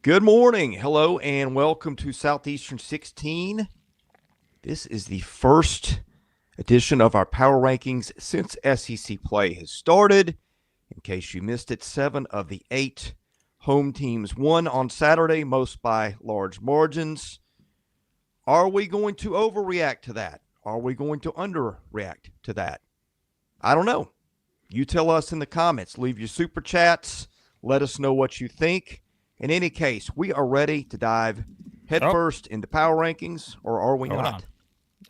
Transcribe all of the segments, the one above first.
Good morning. Hello and welcome to Southeastern 16. This is the first edition of our power rankings since SEC play has started. In case you missed it, 7 of the 8 home teams won on Saturday, most by large margins. Are we going to overreact to that? Are we going to underreact to that? I don't know. You tell us in the comments. Leave your super chats. Let us know what you think. In any case, we are ready to dive headfirst into power rankings, or are we not?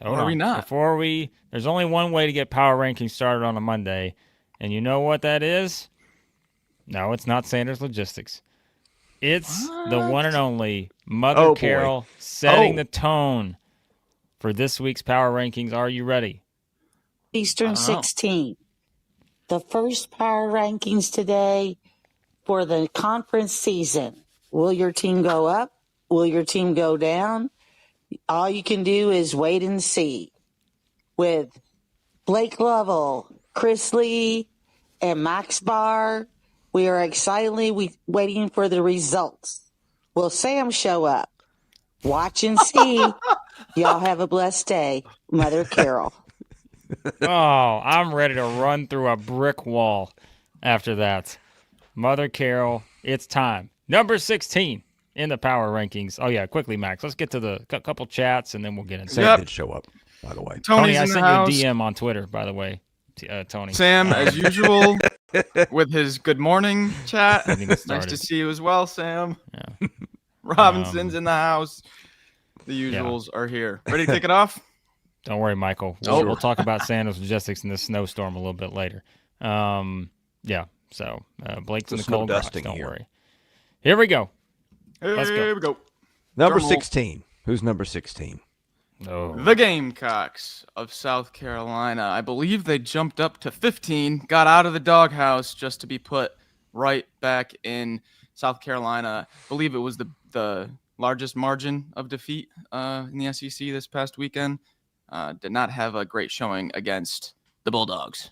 Are we not? There's only one way to get power rankings started on a Monday, and you know what that is? No, it's not Sanders Logistics. It's the one and only Mother Carol setting the tone for this week's power rankings. Are you ready? Eastern 16. The first power rankings today for the conference season. Will your team go up? Will your team go down? All you can do is wait and see. With Blake Lovell, Chris Lee, and Max Barr, we are excitedly waiting for the results. Will Sam show up? Watch and see. Y'all have a blessed day. Mother Carol. Oh, I'm ready to run through a brick wall after that. Mother Carol, it's time. Number 16 in the power rankings. Oh, yeah, quickly, Max. Let's get to the couple chats, and then we'll get into it. Sam did show up, by the way. Tony, I sent you a DM on Twitter, by the way, Tony. Sam, as usual, with his good morning chat. Nice to see you as well, Sam. Yeah. Robinson's in the house. The usuals are here. Ready to kick it off? Don't worry, Michael. We'll talk about Sanders Logistics in this snowstorm a little bit later. So Blake's in the cold garage. Don't worry. Here we go. Let's go. Here we go. Number 16. Who's number 16? Oh. The Gamecocks of South Carolina. I believe they jumped up to 15, got out of the doghouse just to be put right back in South Carolina. I believe it was the largest margin of defeat in the SEC this past weekend. Did not have a great showing against the Bulldogs.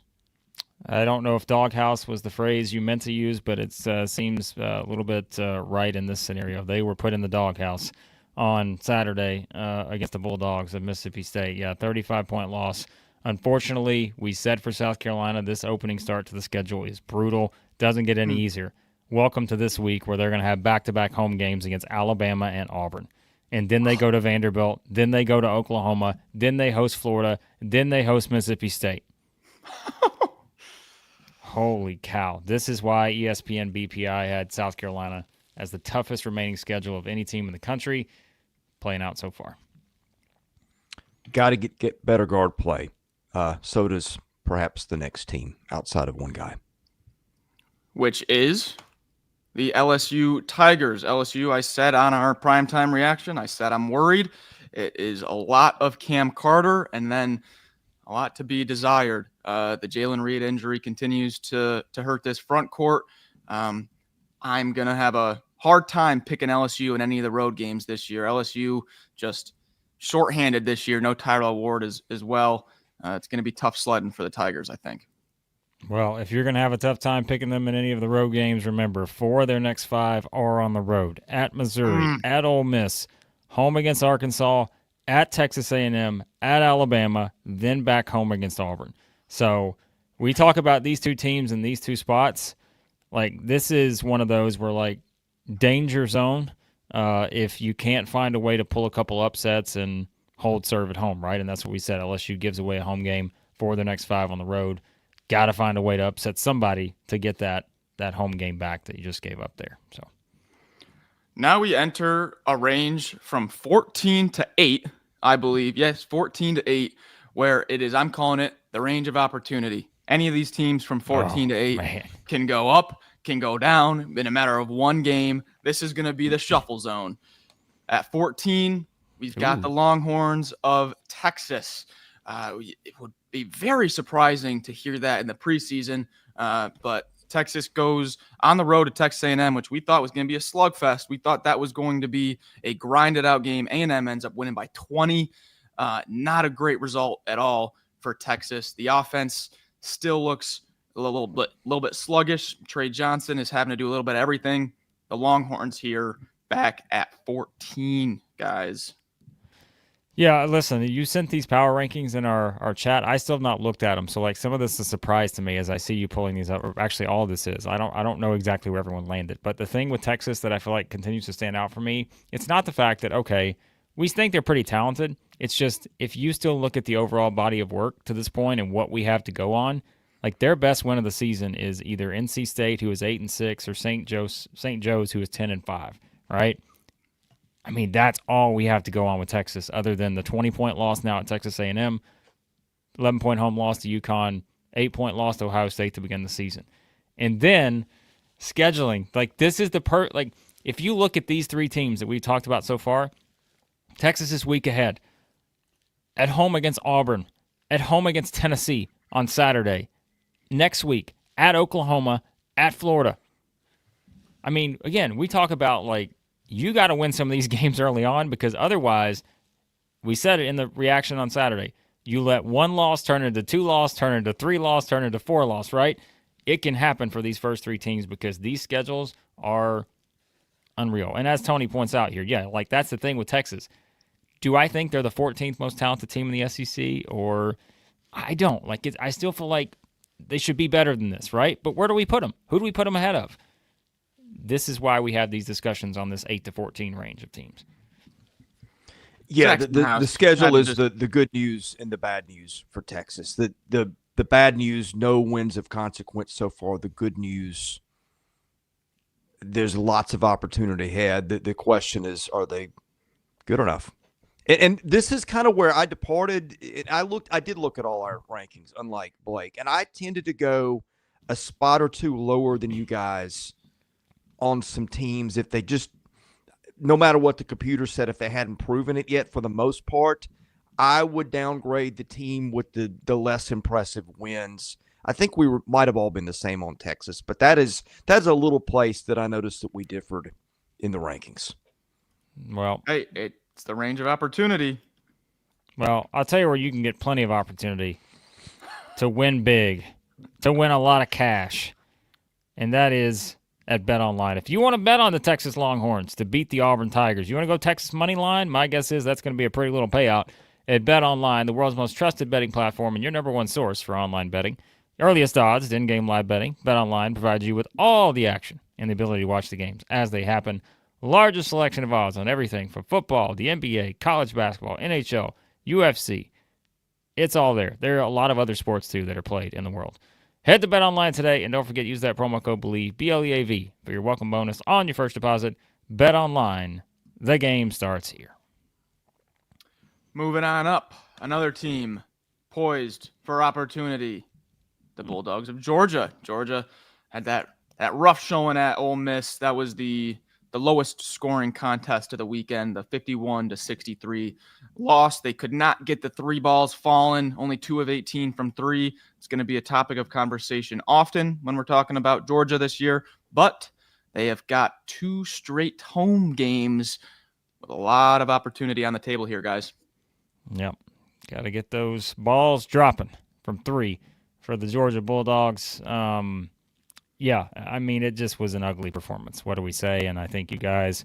I don't know if doghouse was the phrase you meant to use, but it seems a little bit right in this scenario. They were put in the doghouse on Saturday against the Bulldogs of Mississippi State. Yeah, 35-point loss. Unfortunately, we said for South Carolina, this opening start to the schedule is brutal. Doesn't get any easier. Welcome to this week where they're going to have back-to-back home games against Alabama and Auburn. And then they go to Vanderbilt. Then they go to Oklahoma. Then they host Florida. Then they host Mississippi State. Holy cow. This is why ESPN BPI had South Carolina as the toughest remaining schedule of any team in the country, playing out so far. Got to get better guard play. So does perhaps the next team outside of one guy. Which is the LSU Tigers. LSU, I said on our primetime reaction, I said I'm worried. It is a lot of Cam Carter and then a lot to be desired. The Jalen Reed injury continues to hurt this front court. I'm going to have a hard time picking LSU in any of the road games this year. LSU just shorthanded this year. No Tyrell Ward as well. It's going to be tough sledding for the Tigers, I think. Well, if you're going to have a tough time picking them in any of the road games, remember, 4 of their next 5 are on the road. At Missouri, at Ole Miss, home against Arkansas, at Texas A&M, at Alabama, then back home against Auburn. So we talk about these two teams in these two spots. Like, this is one of those where, like, danger zone if you can't find a way to pull a couple upsets and hold serve at home, right? And that's what we said. LSU gives away a home game for their next 5 on the road. Got to find a way to upset somebody to get that home game back that you just gave up there. So now we enter a range from 14 to 8, I believe. Yes, 14 to 8, where it is, I'm calling it the range of opportunity. Any of these teams from 14 to 8 can go up, can go down in a matter of one game. This is going to be the shuffle zone. At 14, we've got the Longhorns of Texas. It would be very surprising to hear that in the preseason, but Texas goes on the road to Texas A&M, which we thought was going to be a slugfest. We thought that was going to be a grinded-out game. A&M ends up winning by 20. Not a great result at all for Texas. The offense still looks a little bit sluggish. Trey Johnson is having to do a little bit of everything. The Longhorns here back at 14, guys. Yeah, listen, you sent these power rankings in our chat. I still have not looked at them. So like some of this is a surprise to me as I see you pulling these up. Actually, all of this is. I don't know exactly where everyone landed. But the thing with Texas that I feel like continues to stand out for me, it's not the fact that, okay, we think they're pretty talented. It's just if you still look at the overall body of work to this point and what we have to go on, like their best win of the season is either NC State, who is 8-6, or St. Joe's, who is 10-5, right? I mean, that's all we have to go on with Texas, other than the 20-point loss now at Texas A&M, 11-point home loss to UConn, 8-point loss to Ohio State to begin the season. And then scheduling, like this is the like if you look at these three teams that we've talked about so far, Texas is week ahead. At home against Auburn, at home against Tennessee on Saturday. Next week, at Oklahoma, at Florida. I mean, again, we talk about like, you got to win some of these games early on because otherwise, we said it in the reaction on Saturday, you let one loss turn into 2 loss, turn into 3 loss, turn into 4 loss, right? It can happen for these first 3 teams because these schedules are unreal. And as Tony points out here, yeah, like that's the thing with Texas. Do I think they're the 14th most talented team in the SEC? Or I don't. Like, I still feel like they should be better than this, right? But where do we put them? Who do we put them ahead of? This is why we have these discussions on this 8-14 range of teams. Yeah, the schedule is the good news and the bad news for Texas. The bad news, no wins of consequence so far. The good news, there's lots of opportunity ahead. The question is, are they good enough? And this is kind of where I departed. I did look at all our rankings, unlike Blake, and I tended to go a spot or two lower than you guys on some teams if they just, no matter what the computer said, if they hadn't proven it yet. For the most part, I would downgrade the team with the less impressive wins. I think we might have all been the same on Texas, but that's a little place that I noticed that we differed in the rankings. Well, hey, it's the range of opportunity. Well, I'll tell you where you can get plenty of opportunity to win big, to win a lot of cash, and that is at BetOnline. If you want to bet on the Texas Longhorns to beat the Auburn Tigers, you want to go Texas money line? My guess is that's going to be a pretty little payout at BetOnline, the world's most trusted betting platform and your number one source for online betting. Earliest odds, in-game live betting. BetOnline provides you with all the action and the ability to watch the games as they happen. Largest selection of odds on everything from football, the NBA, college basketball, NHL, UFC. It's all there. There are a lot of other sports, too, that are played in the world. Head to BetOnline today, and don't forget, use that promo code BELIEVE, BLEAV, for your welcome bonus on your first deposit. BetOnline, the game starts here. Moving on up, another team poised for opportunity. The Bulldogs of Georgia. Georgia had that rough showing at Ole Miss. That was the lowest scoring contest of the weekend, the 51-63 loss. They could not get the 3 balls falling, only 2 of 18 from 3. It's going to be a topic of conversation often when we're talking about Georgia this year, but they have got 2 straight home games with a lot of opportunity on the table here, guys. Yep. Got to get those balls dropping from 3 for the Georgia Bulldogs. Yeah, I mean, it just was an ugly performance. What do we say? And I think you guys,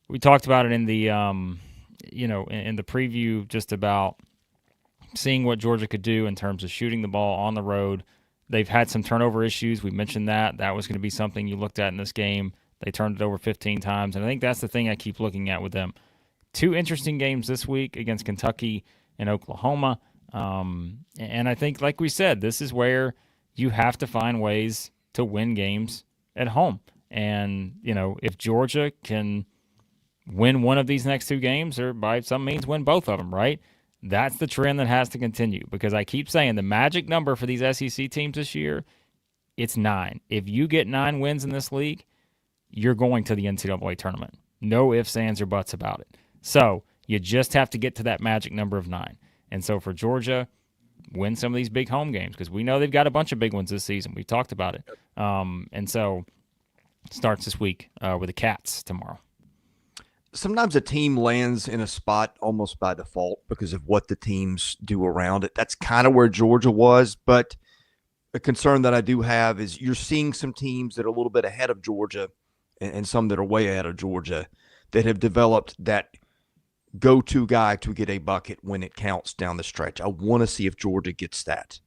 we talked about it in the, in the preview, just about seeing what Georgia could do in terms of shooting the ball on the road. They've had some turnover issues. We mentioned that. That was going to be something you looked at in this game. They turned it over 15 times, and I think that's the thing I keep looking at with them. 2 interesting games this week against Kentucky and Oklahoma. And I think, like we said, this is where you have to find ways to win games at home. And, if Georgia can win one of these next 2 games, or by some means win both of them, right? That's the trend that has to continue, because I keep saying the magic number for these SEC teams this year, it's 9. If you get 9 wins in this league, you're going to the NCAA tournament. No ifs, ands, or buts about it. So you just have to get to that magic number of 9. And so for Georgia, win some of these big home games, because we know they've got a bunch of big ones this season. We've talked about it. And so starts this week with the Cats tomorrow. Sometimes a team lands in a spot almost by default because of what the teams do around it. That's kind of where Georgia was, but a concern that I do have is you're seeing some teams that are a little bit ahead of Georgia and some that are way ahead of Georgia that have developed that go-to guy to get a bucket when it counts down the stretch. I want to see if Georgia gets that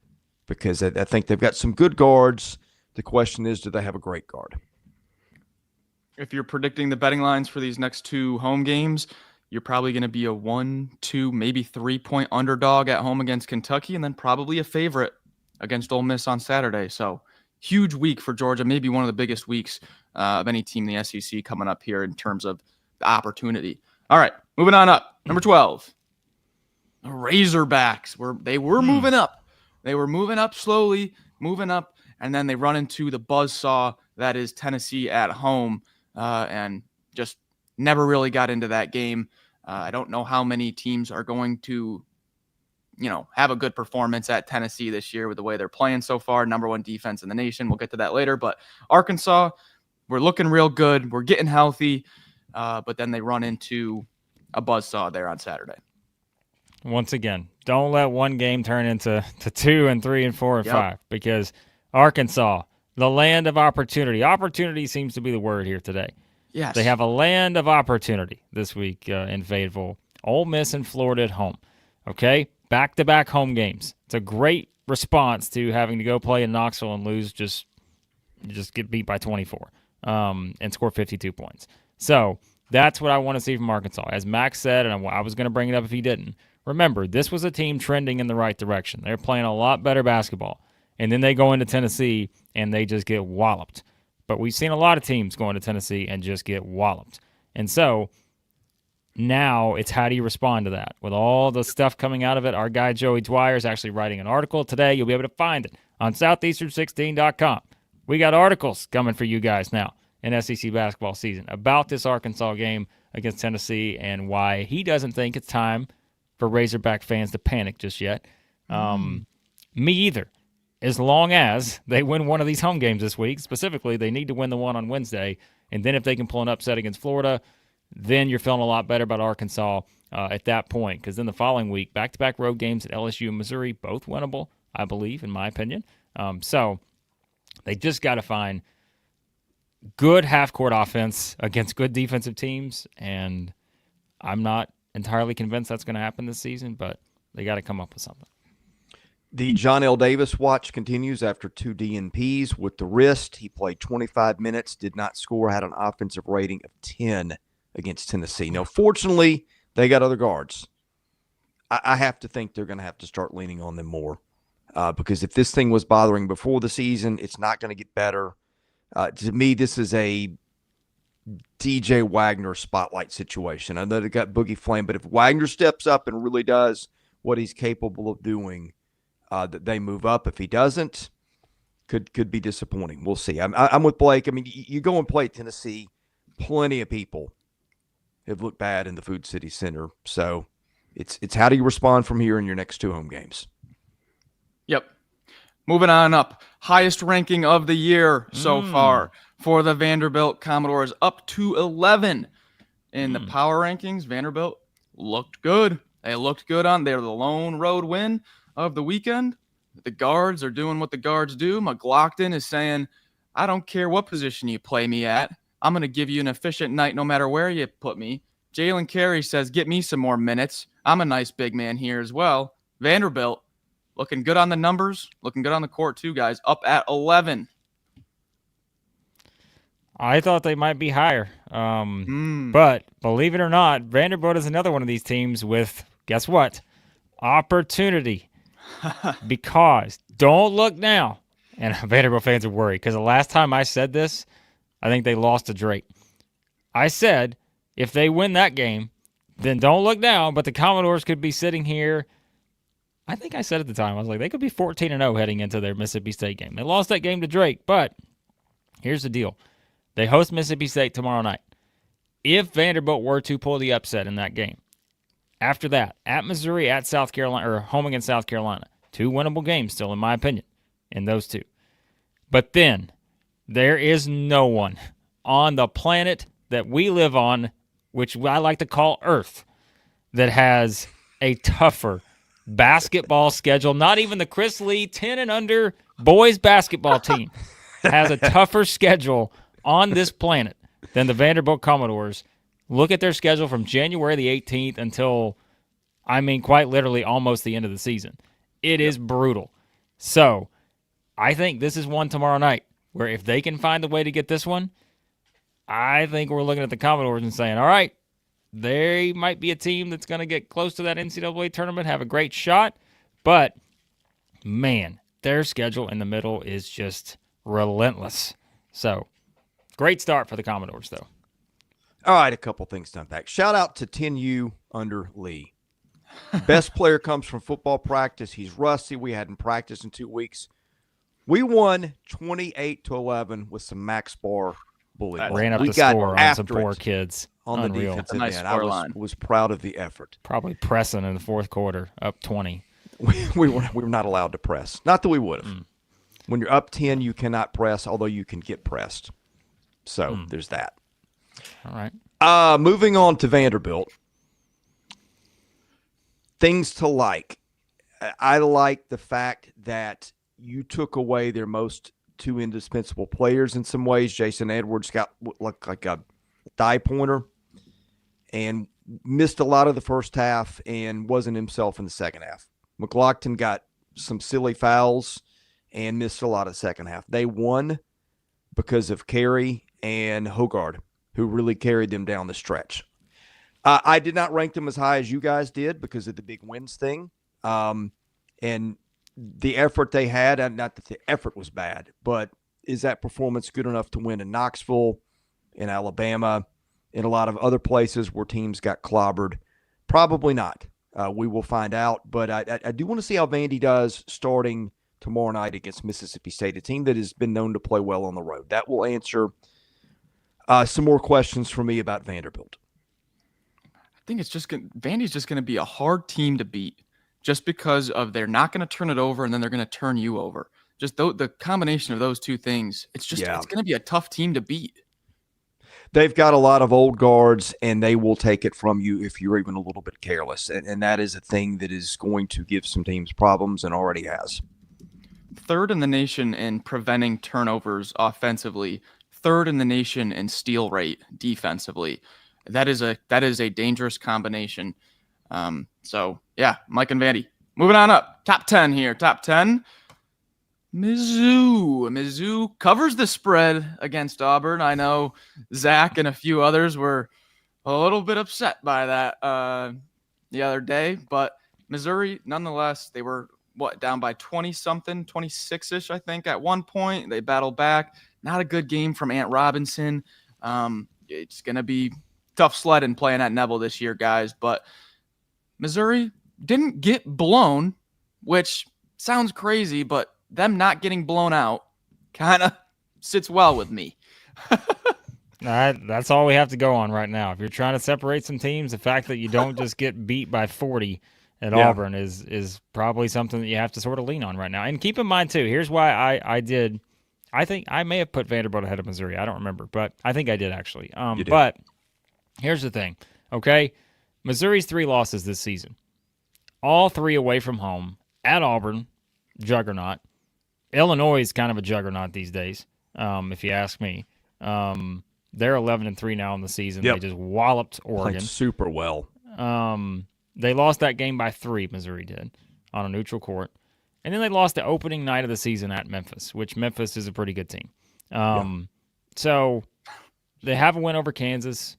because I think they've got some good guards. The question is, do they have a great guard? If you're predicting the betting lines for these next 2 home games, you're probably going to be a 1, 2, maybe 3-point underdog at home against Kentucky, and then probably a favorite against Ole Miss on Saturday. So huge week for Georgia, maybe one of the biggest weeks of any team in the SEC coming up here in terms of the opportunity. All right, moving on up. Number 12, the Razorbacks. They were moving up. They were moving up slowly, moving up, and then they run into the buzzsaw that is Tennessee at home, and just never really got into that game. I don't know how many teams are going to, have a good performance at Tennessee this year with the way they're playing so far. Number 1 defense in the nation. We'll get to that later. But Arkansas, we're looking real good. We're getting healthy. But then they run into a buzzsaw there on Saturday. Once again, don't let one game turn into 2 and 3 and 4 and 5, because Arkansas, the land of opportunity. Opportunity seems to be the word here today. Yes. They have a land of opportunity this week in Fayetteville. Ole Miss and Florida at home. Okay? Back-to-back home games. It's a great response to having to go play in Knoxville and lose, just get beat by 24 and score 52 points. So that's what I want to see from Arkansas. As Max said, and I was going to bring it up if he didn't, remember, this was a team trending in the right direction. They're playing a lot better basketball. And then they go into Tennessee and they just get walloped. But we've seen a lot of teams go into Tennessee and just get walloped. And so now it's how do you respond to that? With all the stuff coming out of it, our guy Joey Dwyer is actually writing an article today. You'll be able to find it on Southeastern16.com. We got articles coming for you guys now in SEC basketball season about this Arkansas game against Tennessee and why he doesn't think it's time for Razorback fans to panic just yet. Me either. As long as they win one of these home games this week, specifically, they need to win the one on Wednesday. And then if they can pull an upset against Florida, then you're feeling a lot better about Arkansas at that point. Because then the following week, back-to-back road games at LSU and Missouri, both winnable, I believe, in my opinion. So they just got to find good half-court offense against good defensive teams. And I'm not entirely convinced that's going to happen this season, but they got to come up with something. The John L. Davis watch continues after 2 DNPs with the wrist. He played 25 minutes, did not score, had an offensive rating of 10 against Tennessee. Now, fortunately, they got other guards. I have to think they're going to have to start leaning on them more because if this thing was bothering before the season, it's not going to get better. To me, this is a DJ Wagner spotlight situation. I know they got Boogie Flame, but if Wagner steps up and really does what he's capable of doing, that they move up. If he doesn't, could be disappointing. We'll see. I'm with Blake. I mean, you go and play at Tennessee, plenty of people have looked bad in the Food City Center. So it's how do you respond from here in your next 2 home games? Yep. Moving on up. Highest ranking of the year so far for the Vanderbilt Commodores, up to 11 in the power rankings. Vanderbilt looked good. They looked good on there. The lone road win of the weekend. The guards are doing what the guards do. McLaughlin is saying, I don't care what position you play me at. I'm going to give you an efficient night no matter where you put me. Jalen Carey says, get me some more minutes. I'm a nice big man here as well. Vanderbilt looking good on the numbers, looking good on the court too, guys. Up at 11. I thought they might be higher. But believe it or not, Vanderbilt is another one of these teams with, guess what? Opportunity. Because don't look now. And Vanderbilt fans are worried because the last time I said this, I think they lost to Drake. I said if they win that game, then don't look now, but the Commodores could be sitting here. I think I said at the time, I was like, they could be 14-0 heading into their Mississippi State game. They lost that game to Drake, but here's the deal. They host Mississippi State tomorrow night. If Vanderbilt were to pull the upset in that game, after that, at Missouri, at South Carolina, or home against South Carolina, 2 winnable games still, in my opinion, in those 2. But then there is no one on the planet that we live on, which I like to call Earth, that has a tougher basketball schedule. Not even the Chris Lee 10 and under boys basketball team has a tougher schedule on this planet than the Vanderbilt Commodores. Look at their schedule from January the 18th until, quite literally almost the end of the season. It is brutal. So I think this is one tomorrow night where if they can find a way to get this one, I think we're looking at the Commodores and saying, all right, they might be a team that's going to get close to that NCAA tournament, have a great shot, but, man, their schedule in the middle is just relentless. So, great start for the Commodores, though. All right, a couple things to unpack. Shout out to 10U under Lee. Best player comes from football practice. He's rusty. We hadn't practiced in 2 weeks. We won 28-11 with some Max Barr bully. Ran up we the got score on some poor kids. On Unreal. the defensive nice end. I line. was proud of the effort. Probably pressing in the fourth quarter, up 20. We were not allowed to press. Not that we would have. When you're up 10, you cannot press, although you can get pressed. So there's that. All right. Moving on to Vanderbilt. Things to like. I like the fact that you took away their most two indispensable players in some ways. Jason Edwards got like a thigh pointer and missed a lot of the first half and wasn't himself in the second half. McLaughlin got some silly fouls and missed a lot of the second half. They won because of Carey and Hogard, who really carried them down the stretch. I did not rank them as high as you guys did because of the big wins thing. And the effort they had, not that the effort was bad, but is that performance good enough to win in Knoxville, in Alabama, in a lot of other places where teams got clobbered? Probably not. We will find out. But I do want to see how Vandy does starting tomorrow night against Mississippi State, a team that has been known to play well on the road. That will answer some more questions for me about Vanderbilt. I think Vandy's just going to be a hard team to beat just because of they're not going to turn it over and then they're going to turn you over. Just the combination of those two things, it's going to be a tough team to beat. They've got a lot of old guards, and they will take it from you if you're even a little bit careless. And that is a thing that is going to give some teams problems and already has. Third in the nation in preventing turnovers offensively, third in the nation in steal rate defensively. That is a dangerous combination. So, yeah, Mike and Vandy. Moving on up. Top 10 here. Top 10. Mizzou covers the spread against Auburn. I know Zach and a few others were a little bit upset by that the other day. But Missouri, nonetheless, they were, down by 20-something, 26-ish, I think, at one point. They battled back. Not a good game from Ant Robinson. It's going to be tough sledding playing at Neville this year, guys. But Missouri didn't get blown, which sounds crazy, but them not getting blown out kind of sits well with me. That's all we have to go on right now. If you're trying to separate some teams, the fact that you don't just get beat by 40 at Auburn is probably something that you have to sort of lean on right now. And keep in mind, too, here's why I think I may have put Vanderbilt ahead of Missouri. I don't remember, but I think I did actually. But here's the thing, okay? Missouri's 3 losses this season, all 3 away from home, at Auburn, juggernaut. Illinois is kind of a juggernaut these days, if you ask me. They're 11-3 now in the season. Yep. They just walloped Oregon. Played super well. They lost that game by 3, Missouri did, on a neutral court. And then they lost the opening night of the season at Memphis, which Memphis is a pretty good team. So they have a win over Kansas,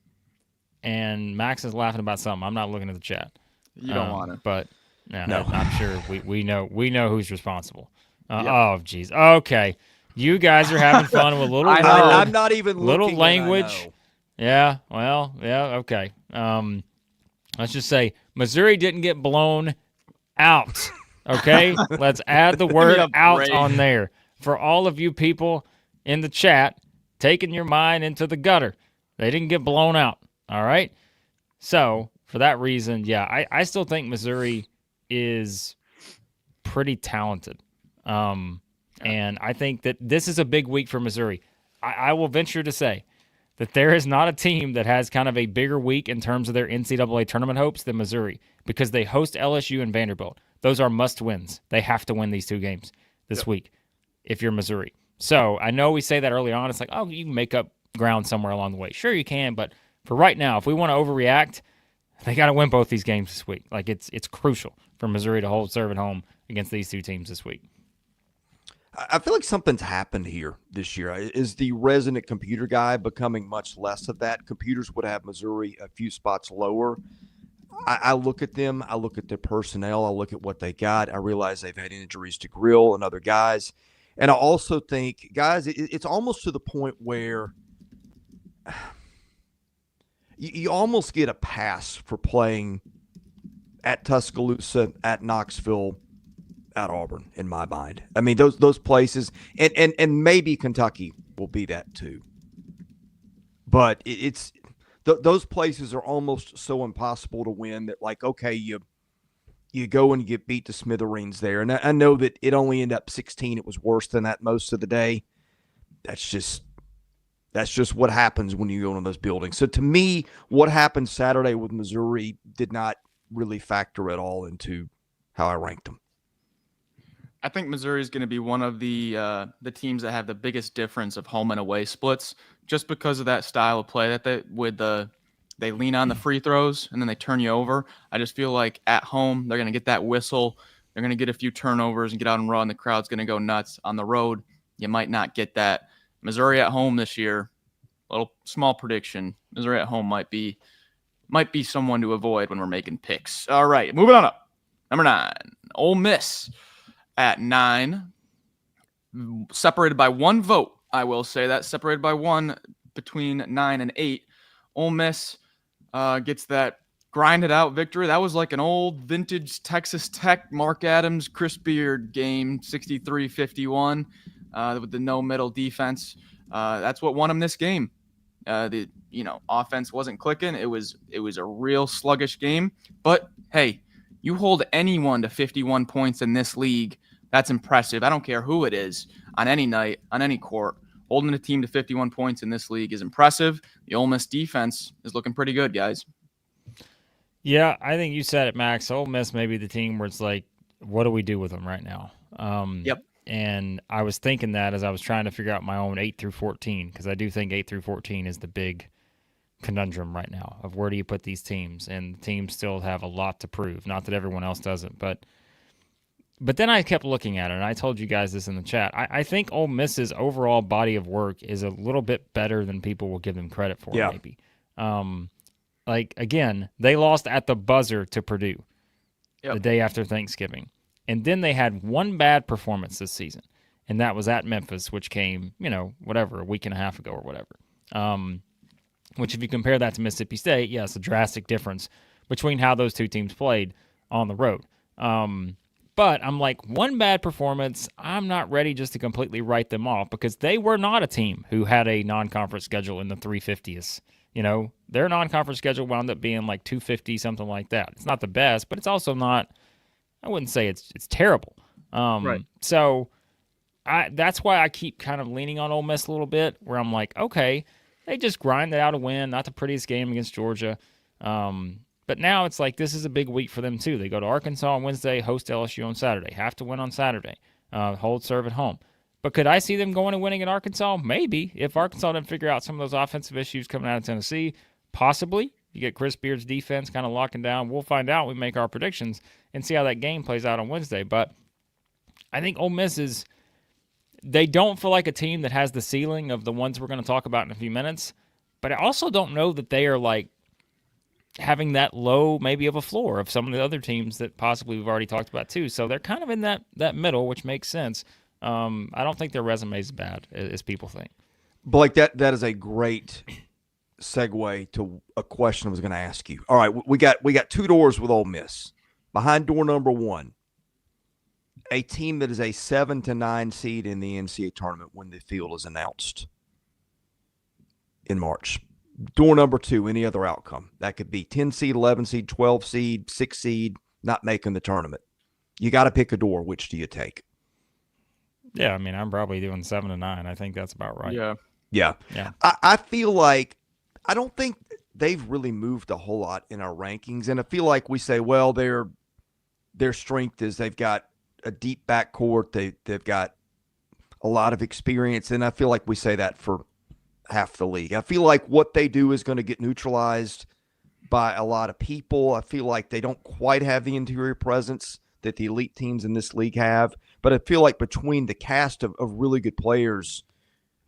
and Max is laughing about something. I'm not looking at the chat. You don't want to. But no. I'm sure we know who's responsible. Oh, geez. Okay. You guys are having fun with little word, I'm not even little looking language. Yeah, well, yeah, okay. Let's just say Missouri didn't get blown out. Okay? Let's add the word out on there. For all of you people in the chat taking your mind into the gutter. They didn't get blown out. All right? So, for that reason, yeah, I still think Missouri is pretty talented. And I think that this is a big week for Missouri. I will venture to say that there is not a team that has kind of a bigger week in terms of their NCAA tournament hopes than Missouri, because they host LSU and Vanderbilt. Those are must-wins. They have to win these 2 games this week if you're Missouri. So I know we say that early on. It's like, oh, you can make up ground somewhere along the way. Sure, you can, but for right now, if we want to overreact, they got to win both these games this week. Like it's crucial for Missouri to hold serve at home against these two teams this week. I feel like something's happened here this year. Is the resident computer guy becoming much less of that? Computers would have Missouri a few spots lower. I look at them. I look at their personnel. I look at what they got. I realize they've had injuries to Grill and other guys. And I also think, guys, it's almost to the point where you almost get a pass for playing at Tuscaloosa, at Knoxville, at Auburn, in my mind. I mean, those places, and maybe Kentucky will be that too. But it's those places are almost so impossible to win that, like, okay, you go and you get beat to smithereens there. And I know that it only ended up 16. It was worse than that most of the day. That's just what happens when you go into those buildings. So to me, what happened Saturday with Missouri did not really factor at all into how I ranked them. I think Missouri is going to be one of the teams that have the biggest difference of home and away splits, just because of that style of play that they lean on the free throws and then they turn you over. I just feel like at home they're going to get that whistle, they're going to get a few turnovers and get out and run. The crowd's going to go nuts. On the road, you might not get that. Missouri at home this year, little small prediction. Missouri at home might be someone to avoid when we're making picks. All right, moving on up. Number 9, Ole Miss at 9, separated by 1 vote. I will say that, separated by 1 between 9 and 8. Ole Miss gets that grinded out victory. That was like an old vintage Texas Tech Mark Adams, Chris Beard game, 63-51 with the no middle defense. That's what won them this game. The offense wasn't clicking. It was a real sluggish game. But hey, you hold anyone to 51 points in this league, that's impressive. I don't care who it is on any night, on any court. Holding a team to 51 points in this league is impressive. The Ole Miss defense is looking pretty good, guys. Yeah, I think you said it, Max. Ole Miss may be the team where it's like, what do we do with them right now? Yep. And I was thinking that as I was trying to figure out my own 8 through 14, because I do think 8 through 14 is the big conundrum right now of where do you put these teams, and the teams still have a lot to prove. Not that everyone else doesn't, but then I kept looking at it, and I told you guys this in the chat. I think Ole Miss's overall body of work is a little bit better than people will give them credit for, maybe. Like, again, they lost at the buzzer to Purdue the day after Thanksgiving. And then they had one bad performance this season, and that was at Memphis, which came, a week and a half ago or whatever. Which, if you compare that to Mississippi State, yes, a drastic difference between how those two teams played on the road. But I'm like, one bad performance, I'm not ready just to completely write them off, because they were not a team who had a non-conference schedule in the 350s. Their non-conference schedule wound up being like 250, something like that. It's not the best, but it's also not, I wouldn't say it's terrible. Right. So that's why I keep kind of leaning on Ole Miss a little bit, where I'm like, okay, they just grinded out a win, not the prettiest game against Georgia. But now it's like this is a big week for them too. They go to Arkansas on Wednesday, host LSU on Saturday, have to win on Saturday, hold serve at home. But could I see them going and winning at Arkansas? Maybe. If Arkansas didn't figure out some of those offensive issues coming out of Tennessee, possibly. You get Chris Beard's defense kind of locking down. We'll find out. We make our predictions and see how that game plays out on Wednesday. But I think Ole Miss they don't feel like a team that has the ceiling of the ones we're going to talk about in a few minutes. But I also don't know that they are like having that low maybe of a floor of some of the other teams that possibly we've already talked about too. So they're kind of in that middle, which makes sense. I don't think their resume is bad as people think. But like that is a great segue to a question I was going to ask you. All right, we got 2 doors with Ole Miss. Behind door number 1, a team that is a 7 to 9 seed in the NCAA tournament when the field is announced in March. Door number 2, any other outcome. That could be 10 seed, 11 seed, 12 seed, 6 seed, not making the tournament. You got to pick a door. Which do you take? Yeah, I mean, I'm probably doing 7 to 9. I think that's about right. Yeah. I feel like I don't think they've really moved a whole lot in our rankings, and I feel like we say, well, their strength is they've got a deep backcourt, they've got a lot of experience, and I feel like we say that for half the league. I feel like what they do is going to get neutralized by a lot of people. I feel like they don't quite have the interior presence that the elite teams in this league have. But I feel like between the cast of really good players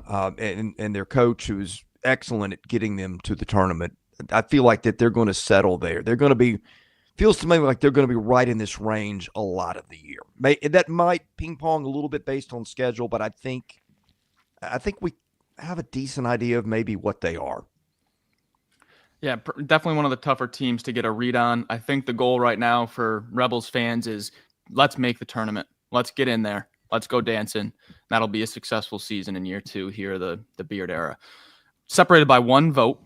and their coach, who's excellent at getting them to the tournament, I feel like that they're going to settle there. They're going to be, feels to me like they're going to be right in this range a lot of the year. That might ping pong a little bit based on schedule, but I think we have a decent idea of maybe what they are. Yeah, definitely one of the tougher teams to get a read on. I think the goal right now for Rebels fans is let's make the tournament. Let's get in there. Let's go dancing. That'll be a successful season in year 2 here, the Beard era. Separated by 1 vote,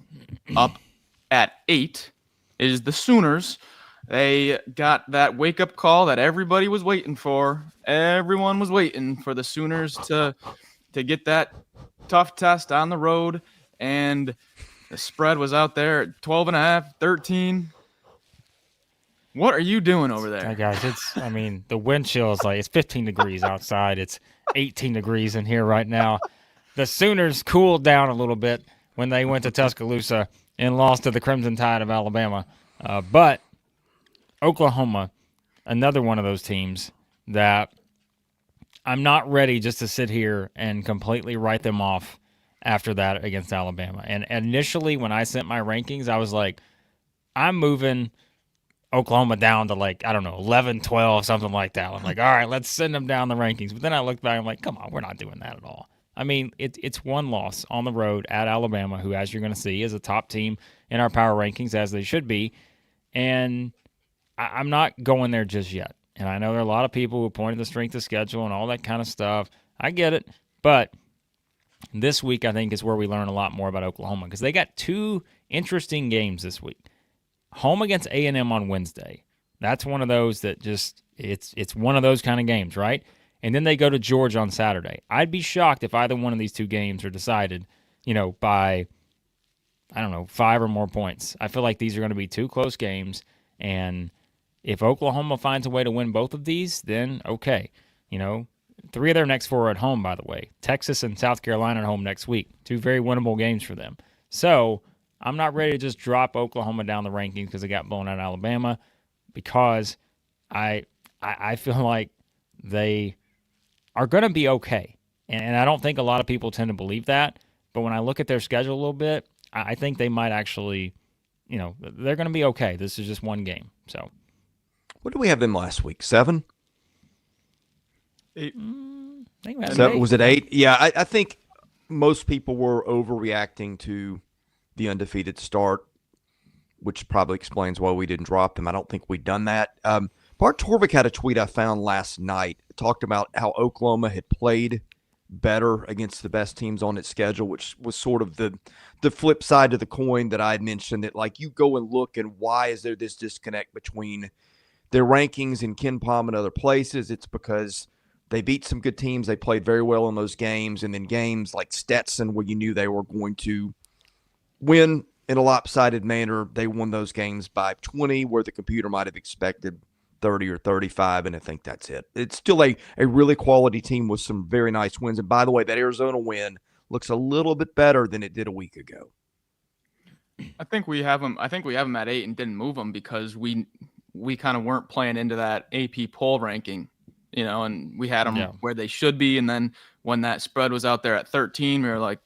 up at 8 is the Sooners. They got that wake-up call that everybody was waiting for. Everyone was waiting for the Sooners to get that tough test on the road, and the spread was out there at 12.5, 13. What are you doing over there? Guys, the wind chill is it's 15 degrees outside. It's 18 degrees in here right now. The Sooners cooled down a little bit when they went to Tuscaloosa and lost to the Crimson Tide of Alabama. But Oklahoma, another one of those teams that I'm not ready just to sit here and completely write them off after that against Alabama. And initially when I sent my rankings, I was like, I'm moving Oklahoma down to 11, 12, something like that. I'm like, all right, let's send them down the rankings. But then I looked back, I'm like, come on, we're not doing that at all. I mean, it's one loss on the road at Alabama, who, as you're going to see, is a top team in our power rankings, as they should be. And I'm not going there just yet. And I know there are a lot of people who pointed the strength of schedule and all that kind of stuff. I get it. But this week, I think, is where we learn a lot more about Oklahoma, because they got 2 interesting games this week. Home against A&M on Wednesday. That's one of those that just, it's one of those kind of games, right? And then they go to Georgia on Saturday. I'd be shocked if either one of these 2 games are decided, by, 5 or more points. I feel like these are going to be 2 close games, and if Oklahoma finds a way to win both of these, then okay. 3 of their next 4 are at home, by the way. Texas and South Carolina at home next week. 2 very winnable games for them. So I'm not ready to just drop Oklahoma down the rankings because they got blown out of Alabama, because I feel like they are going to be okay. And I don't think a lot of people tend to believe that. But when I look at their schedule a little bit, I think they might actually, they're going to be okay. This is just one game. So, what did we have them last week? 7? 8. Was it 8? Yeah, I think most people were overreacting to the undefeated start, which probably explains why we didn't drop them. I don't think we'd done that. Bart Torvik had a tweet I found last night, talked about how Oklahoma had played better against the best teams on its schedule, which was sort of the flip side of the coin that I had mentioned, that you go and look, and why is there this disconnect between their rankings in KenPom and other places? It's because they beat some good teams. They played very well in those games, and then games like Stetson, where you knew they were going to win in a lopsided manner, they won those games by 20, where the computer might have expected 30 or 35, and I think that's it. It's still a really quality team with some very nice wins. And by the way, that Arizona win looks a little bit better than it did a week ago. I think we have them at 8 and didn't move them because we kind of weren't playing into that AP poll ranking, and we had them where they should be. And then when that spread was out there at 13, we were like,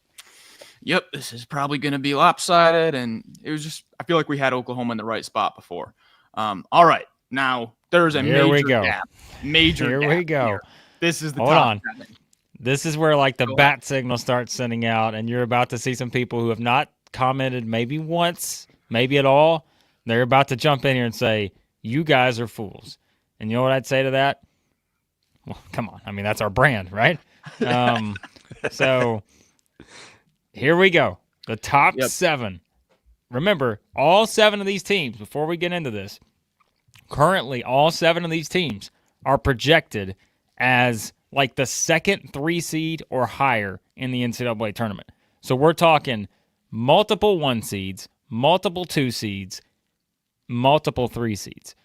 yep, this is probably going to be lopsided. And it was just, I feel like we had Oklahoma in the right spot before. All right. Now there's a major gap. Here we go. Here. This is the Hold top on. 7. This is where the bat signal starts sending out, and you're about to see some people who have not commented maybe once, maybe at all. They're about to jump in here and say, you guys are fools. And you know what I'd say to that? Well, come on. I mean, that's our brand, right? So here we go. The top 7. Remember, all 7 of these teams, before we get into this, currently all 7 of these teams are projected as the second 3 seed or higher in the NCAA tournament. So we're talking multiple 1 seeds, multiple 2 seeds, multiple 3 seeds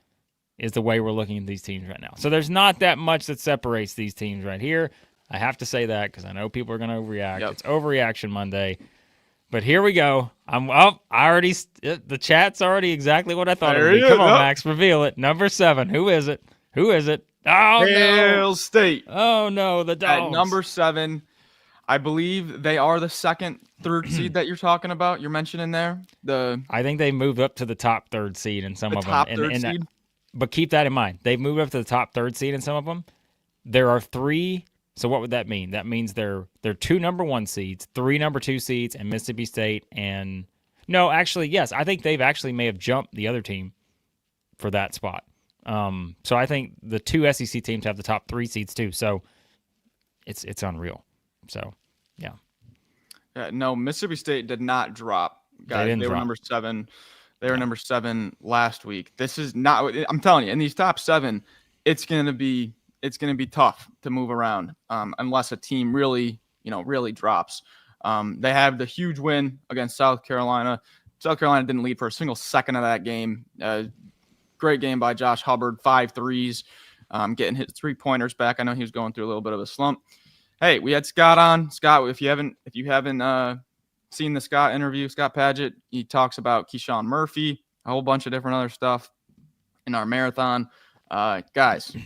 is the way we're looking at these teams right now. So there's not that much that separates these teams right here. I have to say that because I know people are going to overreact. It's Overreaction Monday. But here we go. The chat's already exactly what I thought it would be. There Come you on, go. Max, reveal it. Number 7. Who is it? Oh, no. Hail State. Oh, no, the Dogs. At number 7, I believe they are the second, third seed that you're talking about. You're mentioning there. I think they moved up to the top third seed in some of them. Top third seed. But keep that in mind. They've moved up to the top third seed in some of them. There are 3. So what would that mean? That means there are 2 number 1 seeds, 3 number 2 seeds, and Mississippi State. And no, actually, yes, I think they've actually may have jumped the other team for that spot. So I think the 2 SEC teams have the top 3 seeds too. So it's unreal. So yeah. No, Mississippi State did not drop. Guys, they were number 7. They were number 7 last week. This is not. I'm telling you, in these top 7, it's gonna be tough to move around unless a team really drops. They have the huge win against South Carolina. South Carolina didn't lead for a single second of that game. Great game by Josh Hubbard, 5 threes, getting his 3-pointers back. I know he was going through a little bit of a slump. Hey, we had Scott on. Scott, if you haven't seen the Scott interview, Scott Padgett, he talks about Keyshawn Murphy, a whole bunch of different other stuff in our marathon. Guys,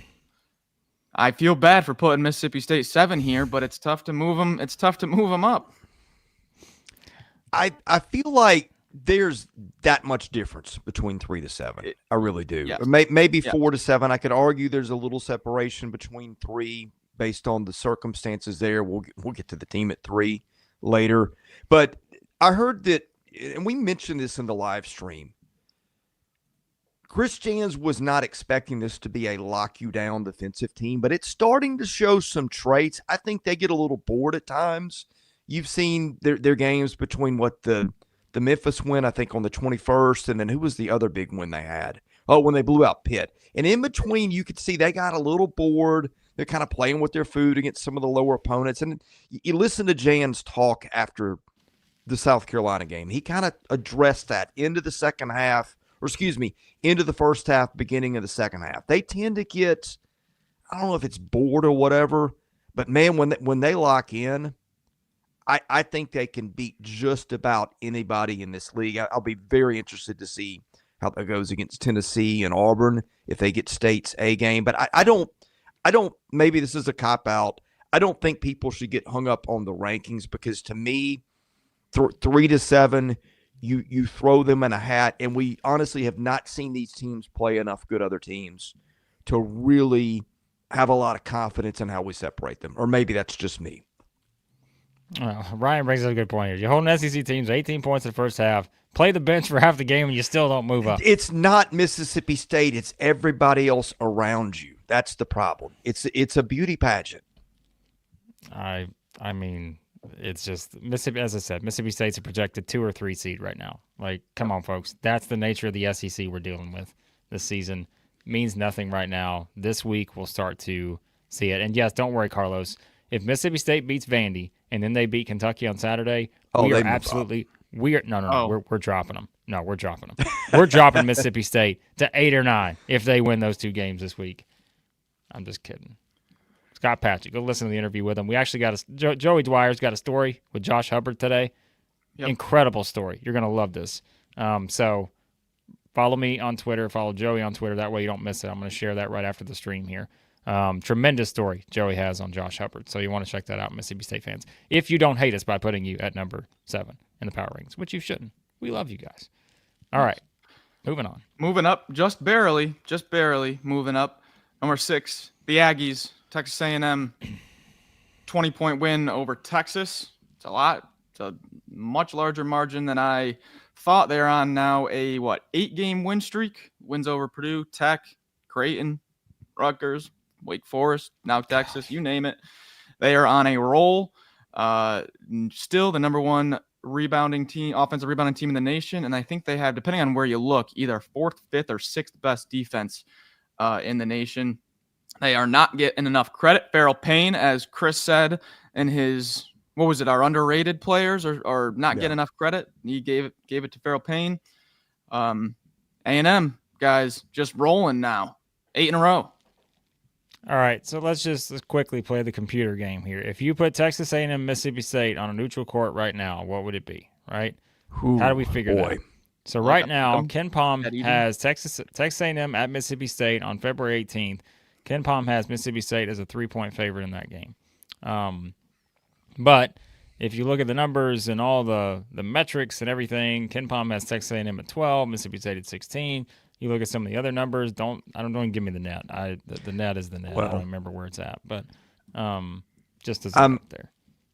I feel bad for putting Mississippi State 7 here, but it's tough to move them. It's tough to move them up. I feel like there's that much difference between 3 to 7. I really do. Yes. Maybe 4 to 7. I could argue there's a little separation between 3 based on the circumstances there. We'll get to the team at 3 later. But I heard that, and we mentioned this in the live stream, Chris Jans was not expecting this to be a lock-you-down defensive team, but it's starting to show some traits. I think they get a little bored at times. You've seen their games between the Memphis win, I think, on the 21st, and then who was the other big win they had? Oh, when they blew out Pitt. And in between, you could see they got a little bored. They're kind of playing with their food against some of the lower opponents. And you listen to Jan's talk after the South Carolina game. He kind of addressed that into the second half, into the first half, beginning of the second half. They tend to get, I don't know if it's bored or whatever, but man, when they lock in, I think they can beat just about anybody in this league. I'll be very interested to see how that goes against Tennessee and Auburn if they get State's A game. But I don't, maybe this is a cop-out. I don't think people should get hung up on the rankings because to me, 3 to 7, you throw them in a hat, and we honestly have not seen these teams play enough good other teams to really have a lot of confidence in how we separate them. Or maybe that's just me. Well, Ryan brings up a good point here. You hold an SEC teams 18 points in the first half, play the bench for half the game, and you still don't move up. It's not Mississippi State. It's everybody else around you. That's the problem. It's a beauty pageant. I mean, it's just Mississippi. As I said, Mississippi State's a projected 2 or 3 seed right now. Like, come on, folks. That's the nature of the SEC we're dealing with this season. Means nothing right now. This week we'll start to see it. And yes, don't worry, Carlos. If Mississippi State beats Vandy and then they beat Kentucky on Saturday, we're dropping them. No, we're dropping them. We're dropping Mississippi State to 8 or 9 if they win those 2 games this week. I'm just kidding. Scott Patchett, go listen to the interview with him. We actually got Joey Dwyer's got a story with Josh Hubbard today. Yep. Incredible story. You're going to love this. So follow me on Twitter. Follow Joey on Twitter. That way you don't miss it. I'm going to share that right after the stream here. Tremendous story Joey has on Josh Hubbard. So you want to check that out, Mississippi State fans. If you don't hate us by putting you at number 7 in the power rings, which you shouldn't. We love you guys. All right. Moving on. Moving up just barely moving up. Number 6, the Aggies, Texas A&M, 20-point win over Texas. It's a lot. It's a much larger margin than I thought. They're on now a 8-game win streak. Wins over Purdue, Tech, Creighton, Rutgers, Wake Forest, now Texas, you name it. They are on a roll. Still the number 1 offensive rebounding team in the nation. And I think they have, depending on where you look, either 4th, 5th, or 6th best defense in the nation. They are not getting enough credit. Farrell Payne, as Chris said in his, our underrated players are not getting enough credit. He gave it to Farrell Payne. A&M, guys, just rolling now. 8 in a row. All right, so let's quickly play the computer game here. If you put Texas A&M Mississippi State on a neutral court right now, what would it be? right? Ooh, How do we figure boy. that? So right now, them Ken Palm that even. has Texas A&M at Mississippi State on February 18th. Ken Palm has Mississippi State as a 3-point favorite in that game. But if you look at the numbers and all the metrics and everything, Ken Palm has Texas A&M at 12, Mississippi State at 16. You look at some of the other numbers. Don't give me the net. The net is the net. Well, I don't remember where it's at, but just as I'm up there.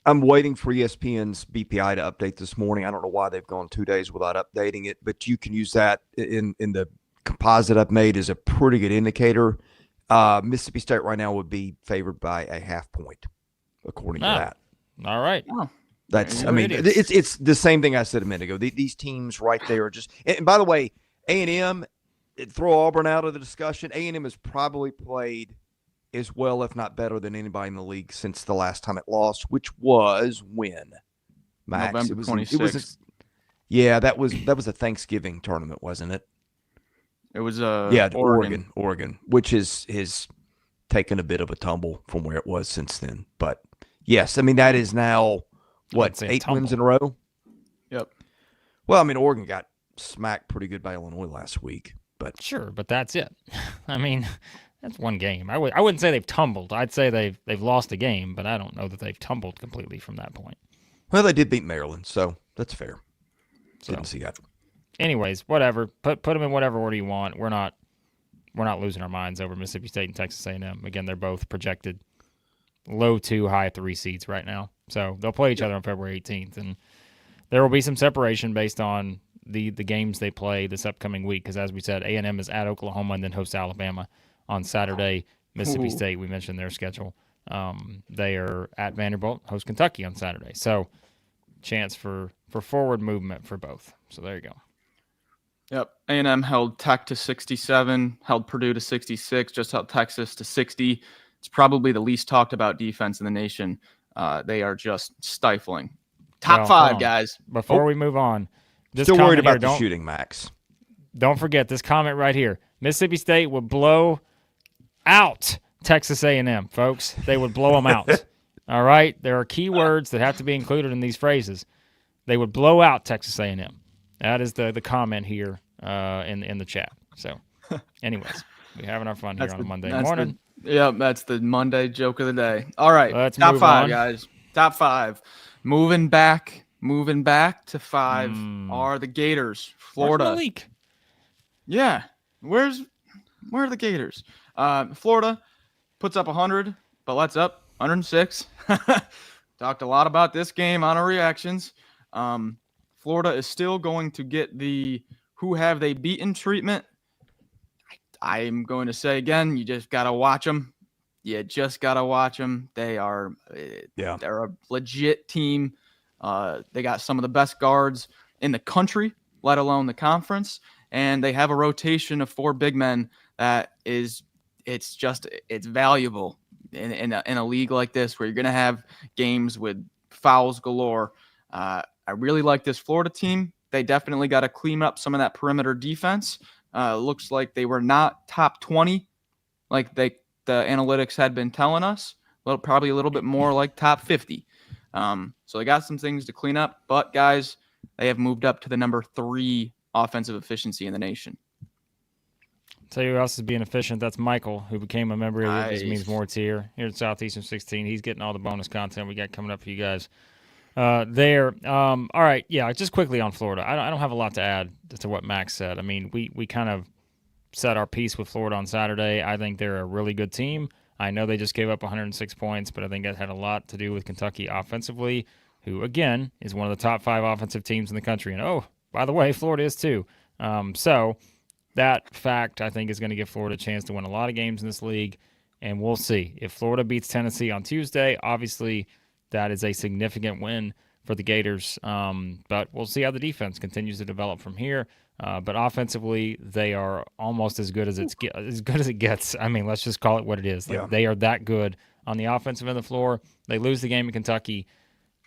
I'm waiting for ESPN's BPI to update this morning. I don't know why they've gone 2 days without updating it, but you can use that in the composite I've made as a pretty good indicator. Mississippi State right now would be favored by a half point, according to that. All right. Oh. That's, You're I mean, idiots. it's the same thing I said a minute ago. These teams right there are just, and by the way, A&M, throw Auburn out of the discussion. A&M has probably played as well, if not better, than anybody in the league since the last time it lost, which was when, Max? November 26th. It was yeah, that was a Thanksgiving tournament, wasn't it? It was Oregon, which is taken a bit of a tumble from where it was since then. But yes, I mean that is now what, 8 wins in a row? Yep. Well, I mean Oregon got smacked pretty good by Illinois last week, but Sure, but that's it. I mean, that's one game. I wouldn't say they've tumbled. I'd say they've lost a game, but I don't know that they've tumbled completely from that point. well, they did beat Maryland, so that's fair. So, Didn't see that. anyways, whatever. Put them in whatever order you want. We're not losing our minds over Mississippi State and Texas A&M. Again, they're both projected low 2, high 3 seeds right now. So they'll play each other on February 18th, and there will be some separation based on the games they play this upcoming week. Because as we said, A&M is at Oklahoma and then hosts Alabama on Saturday. Mississippi State, we mentioned their schedule. They are at Vanderbilt, host Kentucky on Saturday. So chance for forward movement for both. So there you go. Yep. A&M held Tech to 67, held Purdue to 66, just held Texas to 60. It's probably the least talked about defense in the nation. They are just stifling. Top Well, 5, hold on. guys. Before we move on, this Still worried comment here, about the shooting, Max. Don't forget this comment right here. Mississippi State would blow out Texas A&M, folks. They would blow them out. All right? There are key words that have to be included in these phrases. They would blow out Texas A&M. That is the comment here in the chat. So, anyways, we're having our fun here on a Monday morning. That's the Monday joke of the day. All right, Let's top move 5, on. guys. Top 5. Moving back to 5 are the Gators, Florida. Where's Malik? Yeah, where are the Gators? Florida puts up 100, but let's up 106. Talked a lot about this game on our reactions. Florida is still going to get the who have they beaten treatment. I'm going to say again, you just got to watch them. You just got to watch them. They're a legit team. They got some of the best guards in the country, let alone the conference. And they have a rotation of 4 big men that it's valuable in a league like this where you're going to have games with fouls galore. I really like this Florida team. They definitely got to clean up some of that perimeter defense. Looks like they were not top 20 like the analytics had been telling us. Well, probably a little bit more like top 50. So they got some things to clean up. But, guys, they have moved up to the number 3 offensive efficiency in the nation. Tell you who else is being efficient. That's Michael, who became a member of Nice. This Means More tier here at Southeastern 16. He's getting all the bonus content we got coming up for you guys there. All right, yeah, just quickly on Florida. I don't have a lot to add to what Max said. I mean, we kind of said our piece with Florida on Saturday. I think they're a really good team. I know they just gave up 106 points, but I think that had a lot to do with Kentucky offensively, who, again, is one of the top 5 offensive teams in the country. And, oh, by the way, Florida is too. So that fact, I think, is going to give Florida a chance to win a lot of games in this league, and we'll see. If Florida beats Tennessee on Tuesday, obviously that is a significant win for the Gators, but we'll see how the defense continues to develop from here. But offensively, they are almost as good as it gets. I mean, let's just call it what it is. Like, they are that good on the offensive end of the floor. They lose the game in Kentucky,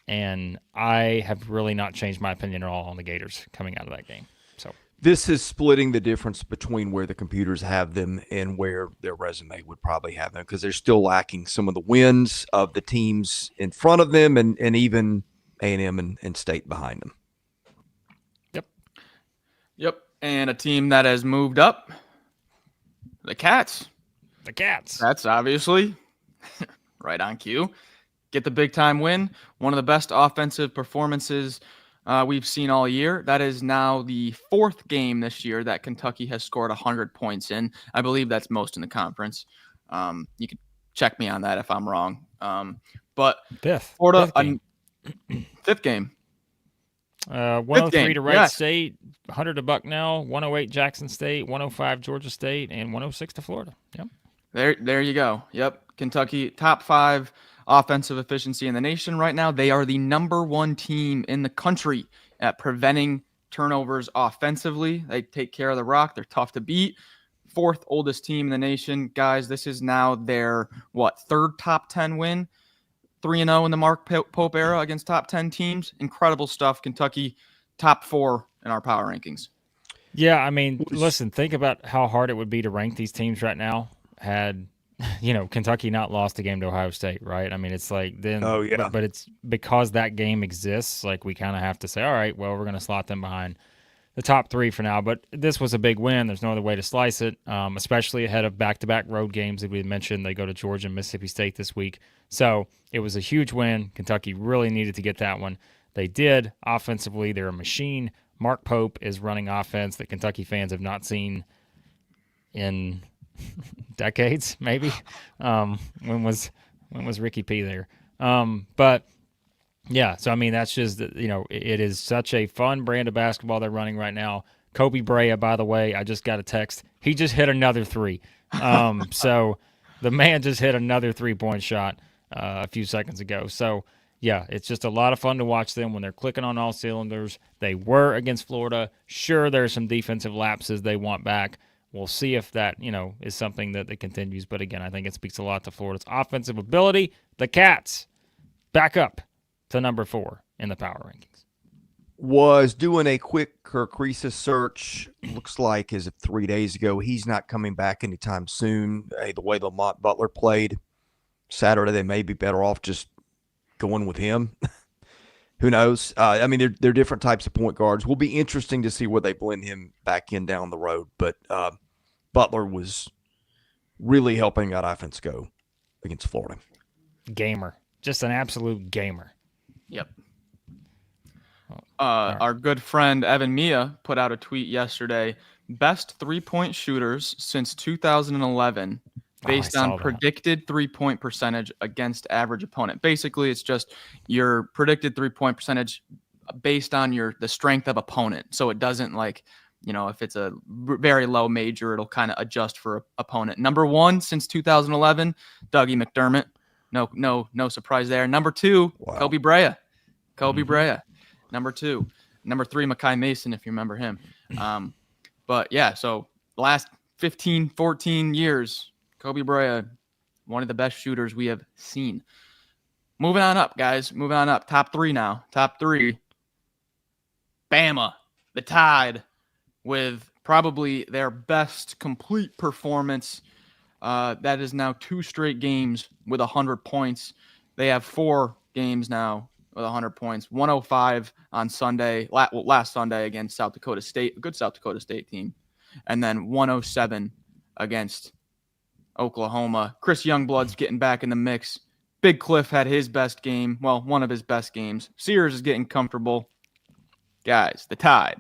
and I have really not changed my opinion at all on the Gators coming out of that game. So This is splitting the difference between where the computers have them and where their resume would probably have them, because they're still lacking some of the wins of the teams in front of them and even A&M and State behind them. Yep. And a team that has moved up, the Cats. The Cats. That's obviously right on cue. Get the big time win. One of the best offensive performances we've seen all year. That is now the 4th game this year that Kentucky has scored 100 points in. I believe that's most in the conference. You can check me on that if I'm wrong. But Florida, fifth game. 103 to Wright State, 100 to Bucknell, 108 Jackson State, 105 Georgia State, and 106 to Florida. Yep. There you go. Yep. Kentucky, top 5 offensive efficiency in the nation right now. They are the number 1 team in the country at preventing turnovers offensively. They take care of the rock. They're tough to beat. 4th oldest team in the nation. Guys, this is now their, 3rd top 10 win? 3-0 in the Mark Pope era against top 10 teams. Incredible stuff. Kentucky, top 4 in our power rankings. Yeah, I mean, listen, think about how hard it would be to rank these teams right now had, Kentucky not lost a game to Ohio State, right? I mean, it's like then, but it's because that game exists, like we kind of have to say, all right, well, we're going to slot them behind the top 3 for now. But this was a big win. There's no other way to slice it, especially ahead of back-to-back road games that we mentioned. They go to Georgia and Mississippi State this week. So it was a huge win. Kentucky really needed to get that one. They did. Offensively, they're a machine. Mark Pope is running offense that Kentucky fans have not seen in decades, maybe. When was Ricky P there? But yeah, so I mean that's just it is such a fun brand of basketball they're running right now. Kobe Brea, by the way, I just got a text. He just hit another 3. So the man just hit another 3-point shot a few seconds ago. So yeah, it's just a lot of fun to watch them when they're clicking on all cylinders. They were against Florida. Sure, there's some defensive lapses they want back. We'll see if that, is something that continues. But again, I think it speaks a lot to Florida's offensive ability. The Cats back up to number 4 in the power rankings. Was doing a quick Kirk Reeses search. Looks like as of 3 days ago, he's not coming back anytime soon. The way Lamont Butler played Saturday, they may be better off just going with him. Who knows? I mean, they're different types of point guards. Will be interesting to see where they blend him back in down the road. But Butler was really helping that offense go against Florida. Gamer. Just an absolute gamer. Yep. Our good friend Evan Mia put out a tweet yesterday. Best 3-point shooters since 2011 based on predicted 3-point percentage against average opponent. Basically, it's just your predicted 3-point percentage based on the strength of opponent. So it doesn't if it's a very low major, it'll kind of adjust for opponent. Number 1 since 2011, Dougie McDermott. No surprise there. Number 2, wow. Kobe Brea. Brea. Number 2. Number 3, Makai Mason, if you remember him. But yeah, so the last 15, 14 years, Kobe Brea, one of the best shooters we have seen. Moving on up, guys. Moving on up. Top 3 now. Top 3. Bama, the Tide, with probably their best complete performance. That is now 2 straight games with 100 points. They have 4 games now with 100 points. 105 on Sunday, last Sunday against South Dakota State, a good South Dakota State team. And then 107 against Oklahoma. Chris Youngblood's getting back in the mix. Big Cliff had his best game. Well, one of his best games. Sears is getting comfortable. Guys, the Tide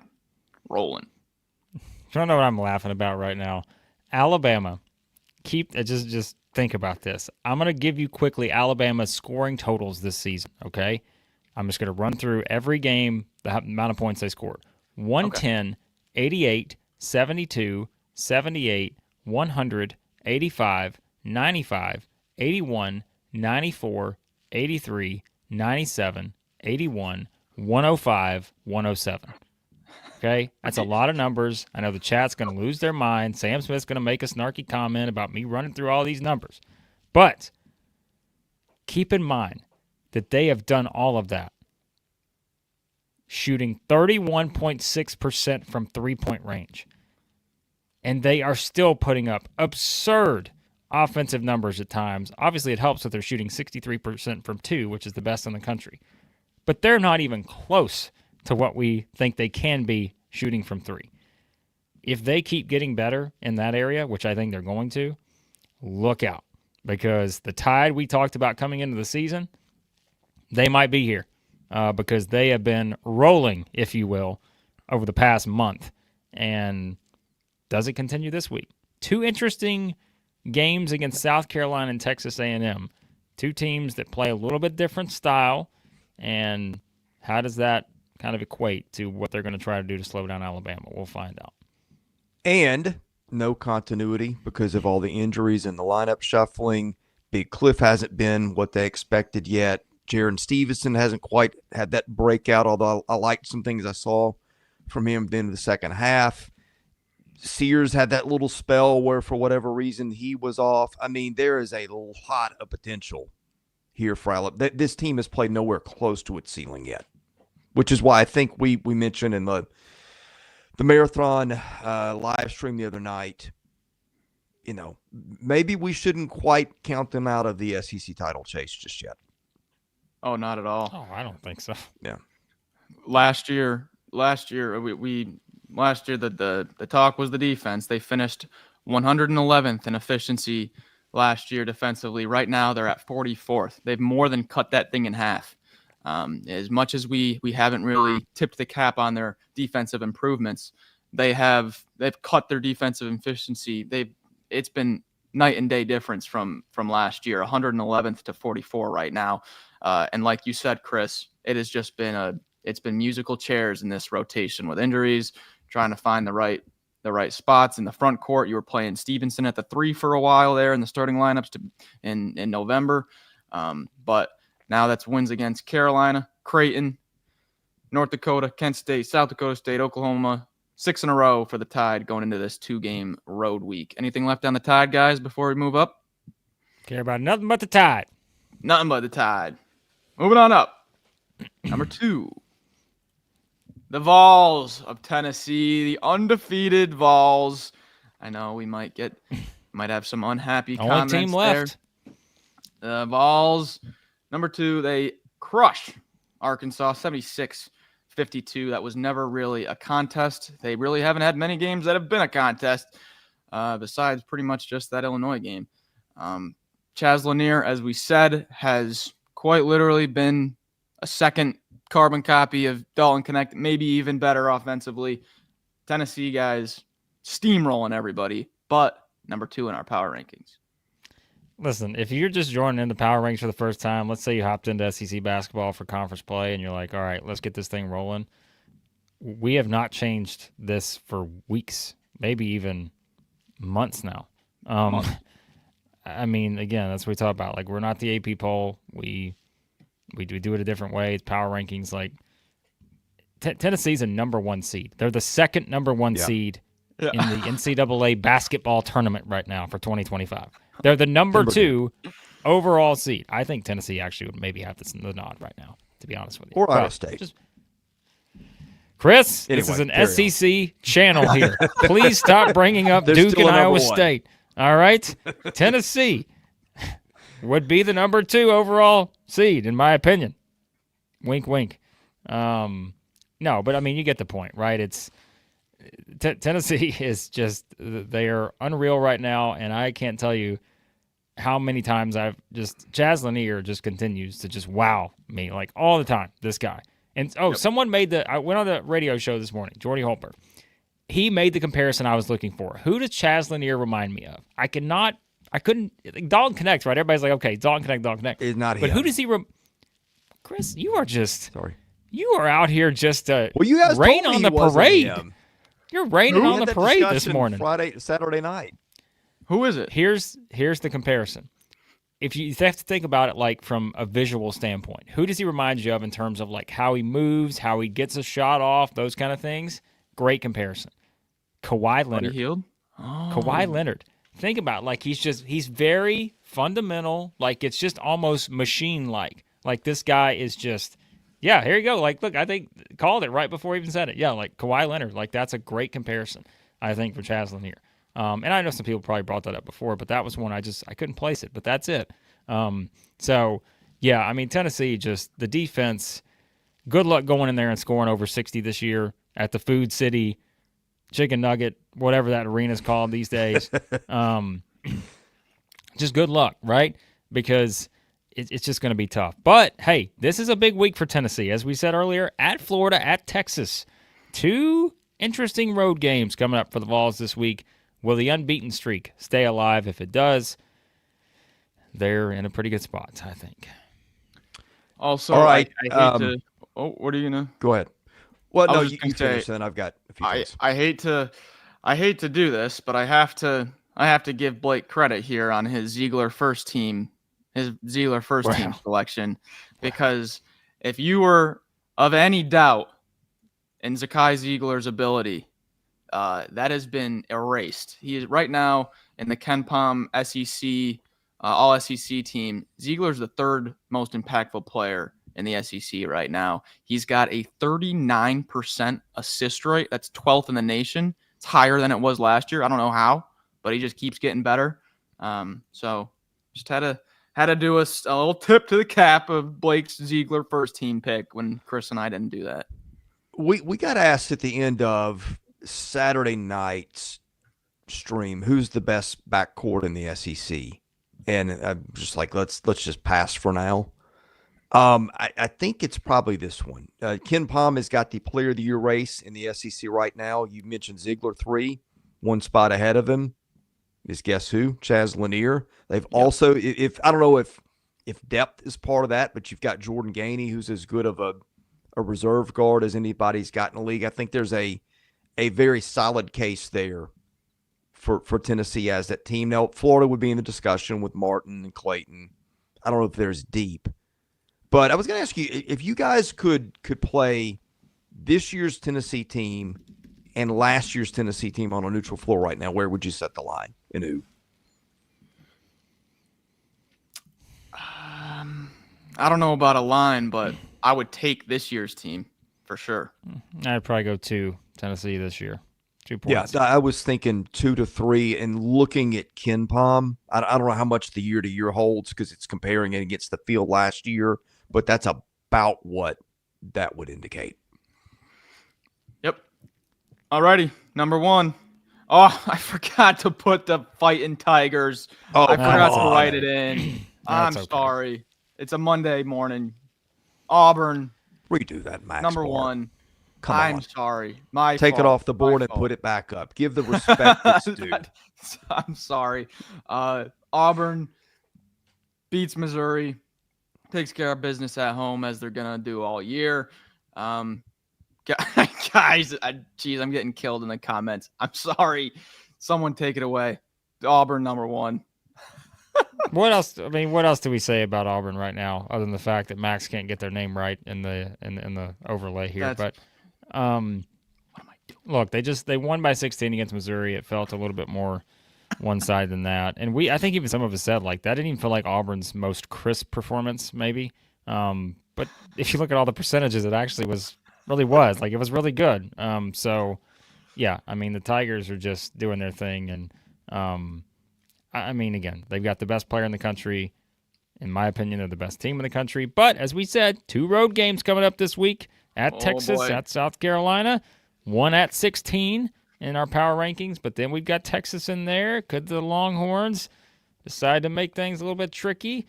rolling. I don't know what I'm laughing about right now. Alabama. Just think about this. I'm going to give you quickly Alabama's scoring totals this season, okay? I'm just going to run through every game, the amount of points they scored. 110, 88, 72, 78, 100, 85, 95, 81, 94, 83, 97, 81, 105, 107. Okay, that's a lot of numbers. I know the chat's going to lose their mind. Sam Smith's going to make a snarky comment about me running through all these numbers. But keep in mind that they have done all of that, shooting 31.6% from three-point range. And they are still putting up absurd offensive numbers at times. Obviously, it helps that they're shooting 63% from 2, which is the best in the country. But they're not even close to what we think they can be shooting from 3. if they keep getting better in that area, which I think they're going to, look out. Because the Tide we talked about coming into the season, they might be here because they have been rolling, if you will, over the past month. And does it continue this week? 2 interesting games against South Carolina and Texas A&M. 2 teams that play a little bit different style. And how does that kind of equate to what they're going to try to do to slow down Alabama? We'll find out. And no continuity because of all the injuries and the lineup shuffling. Big Cliff hasn't been what they expected yet. Jaron Stevenson hasn't quite had that breakout, although I liked some things I saw from him at the end of the second half. Sears had that little spell where, for whatever reason, he was off. I mean, there is a lot of potential here for Alabama. This team has played nowhere close to its ceiling yet, which is why I think we mentioned in the marathon live stream the other night, maybe we shouldn't quite count them out of the SEC title chase just yet. Oh, not at all. Oh, I don't think so. Yeah. Last year, the talk was the defense. They finished 111th in efficiency last year defensively. Right now, they're at 44th. They've more than cut that thing in half. As much as we haven't really tipped the cap on their defensive improvements, they've cut their defensive efficiency. It's been night and day difference from last year, 111th to 44 right now. And like you said, Chris, it has just been it's been musical chairs in this rotation with injuries, trying to find the right spots in the front court. You were playing Stevenson at the 3 for a while there in the starting lineups in November, but now that's wins against Carolina, Creighton, North Dakota, Kent State, South Dakota State, Oklahoma, 6 in a row for the Tide going into this 2-game road week. Anything left on the Tide, guys, before we move up? Care about nothing but the Tide. Nothing but the Tide. Moving on up. Number 2. The Vols of Tennessee, the undefeated Vols. I know we might have some unhappy comments team left. There. The Vols, number 2, they crush Arkansas 76-52. That was never really a contest. They really haven't had many games that have been a contest, besides pretty much just that Illinois game. Chaz Lanier, as we said, has quite literally been a second carbon copy of Dalton Connect, maybe even better offensively. Tennessee guys steamrolling everybody, but number 2 in our power rankings. Listen, if you're just joining in the power rankings for the first time, let's say you hopped into SEC basketball for conference play and you're like, all right, let's get this thing rolling. We have not changed this for weeks, maybe even months now. I mean, again, that's what we talk about. Like, we're not the AP poll. We do it a different way. It's power rankings. Like, Tennessee's a number 1 seed. They're the second number 1 seed in the NCAA basketball tournament right now for 2025. They're the number 2 overall seed. I think Tennessee actually would maybe have the nod right now, to be honest with you. Or Iowa State. Chris, anyway, this is an SEC channel here. Please stop bringing up Duke and Iowa State. All right? Tennessee would be the number 2 overall seed, in my opinion. Wink, wink. No, but I mean, you get the point, right? It's Tennessee is just, they are unreal right now, and I can't tell you how many times Chaz Lanier just continues to just wow me, like all the time, this guy. And someone I went on the radio show this morning, Jordy Holper. He made the comparison I was looking for. Who does Chaz Lanier remind me of? I couldn't, like Dalton Connect, right? Everybody's like, okay, Dalton Connect. It's not him. But who does he Chris, you are just, sorry. You are out here just you guys rain told on me the he wasn't parade. him. You're raining on the parade this discussion morning. Saturday night. Who is it? Here's the comparison. If you have to think about it like from a visual standpoint, who does he remind you of in terms of like how he moves, how he gets a shot off, those kind of things? Great comparison. Kawhi Leonard. Hield? Kawhi Leonard. Think about it, like he's very fundamental, like it's just almost machine-like. Like this guy is just, yeah, here you go. Like, look, I think called it right before he even said it. Yeah, like Kawhi Leonard. Like that's a great comparison, I think, for Chaz Lanier. And I know some people probably brought that up before, but that was one I couldn't place it, but that's it. So, yeah, I mean, Tennessee, just the defense, good luck going in there and scoring over 60 this year at the Food City chicken nugget, whatever that arena's called these days. Just good luck, right? Because it's just going to be tough. But, hey, this is a big week for Tennessee. As we said earlier, at Florida, at Texas. 2 interesting road games coming up for the Vols this week. Will the unbeaten streak stay alive? If it does, they're in a pretty good spot, I think. Also, all right. I hate to. Oh, what are you gonna? Go ahead. Well, I no, was you just gonna finish, say, then I've got a few things. I hate to do this, but I have to give Blake credit here on his Ziegler first team selection, because if you were of any doubt in Zakai Ziegler's ability, that has been erased. He is right now in the Ken Pom SEC All SEC team. Ziegler's the 3rd most impactful player in the SEC right now. He's got a 39% assist rate. That's 12th in the nation. It's higher than it was last year. I don't know how, but he just keeps getting better. So just had to do a little tip to the cap of Blake's Ziegler first team pick when Chris and I didn't do that. We got asked at the end of Saturday night's stream who's the best backcourt in the SEC, and I'm just like, let's just pass for now. I think it's probably this one. Ken Pom has got the Player of the Year race in the SEC right now. You mentioned Ziegler 3, 1 spot ahead of him is guess who? Chaz Lanier. They've also, if I don't know if depth is part of that, but you've got Jordan Gainey, who's as good of a reserve guard as anybody's got in the league. I think there's a very solid case there for Tennessee as that team. Now, Florida would be in the discussion with Martin and Clayton. I don't know if there's deep. But I was going to ask you, if you guys could play this year's Tennessee team and last year's Tennessee team on a neutral floor right now, where would you set the line and who? I don't know about a line, but I would take this year's team for sure. I'd probably go 2 Tennessee this year. 2 points. Yeah, I was thinking 2 to 3, and looking at Ken Pom, I don't know how much the year-to-year holds because it's comparing it against the field last year, but that's about what that would indicate. Yep. Alrighty, number 1. Oh, I forgot to put the Fighting Tigers. Oh, I forgot to on. write it in. I'm okay. sorry. It's a Monday morning. Auburn, Redo that, Max number Barr. 1. Come I'm on. sorry. Take it off the board and fault. put it back up. Give the respect it's due. I'm sorry. Auburn beats Missouri, takes care of business at home as they're going to do all year. Guys, geez, I'm getting killed in the comments. I'm sorry. Someone take it away. Auburn, number 1. What else? I mean, what else do we say about Auburn right now, other than the fact that Max can't get their name right in the overlay here? But what am I doing? look, they won by 16 against Missouri. It felt a little bit more one-sided than that, and I think even some of us said like that didn't even feel like Auburn's most crisp performance, maybe. But if you look at all the percentages, it actually was like it was really good. So yeah, I mean the Tigers are just doing their thing, and I mean, again, they've got the best player in the country. In my opinion, they're the best team in the country. But as we said, 2 road games coming up this week at Texas, boy. at South Carolina, 1 at 16 in our power rankings. But then we've got Texas in there. Could the Longhorns decide to make things a little bit tricky?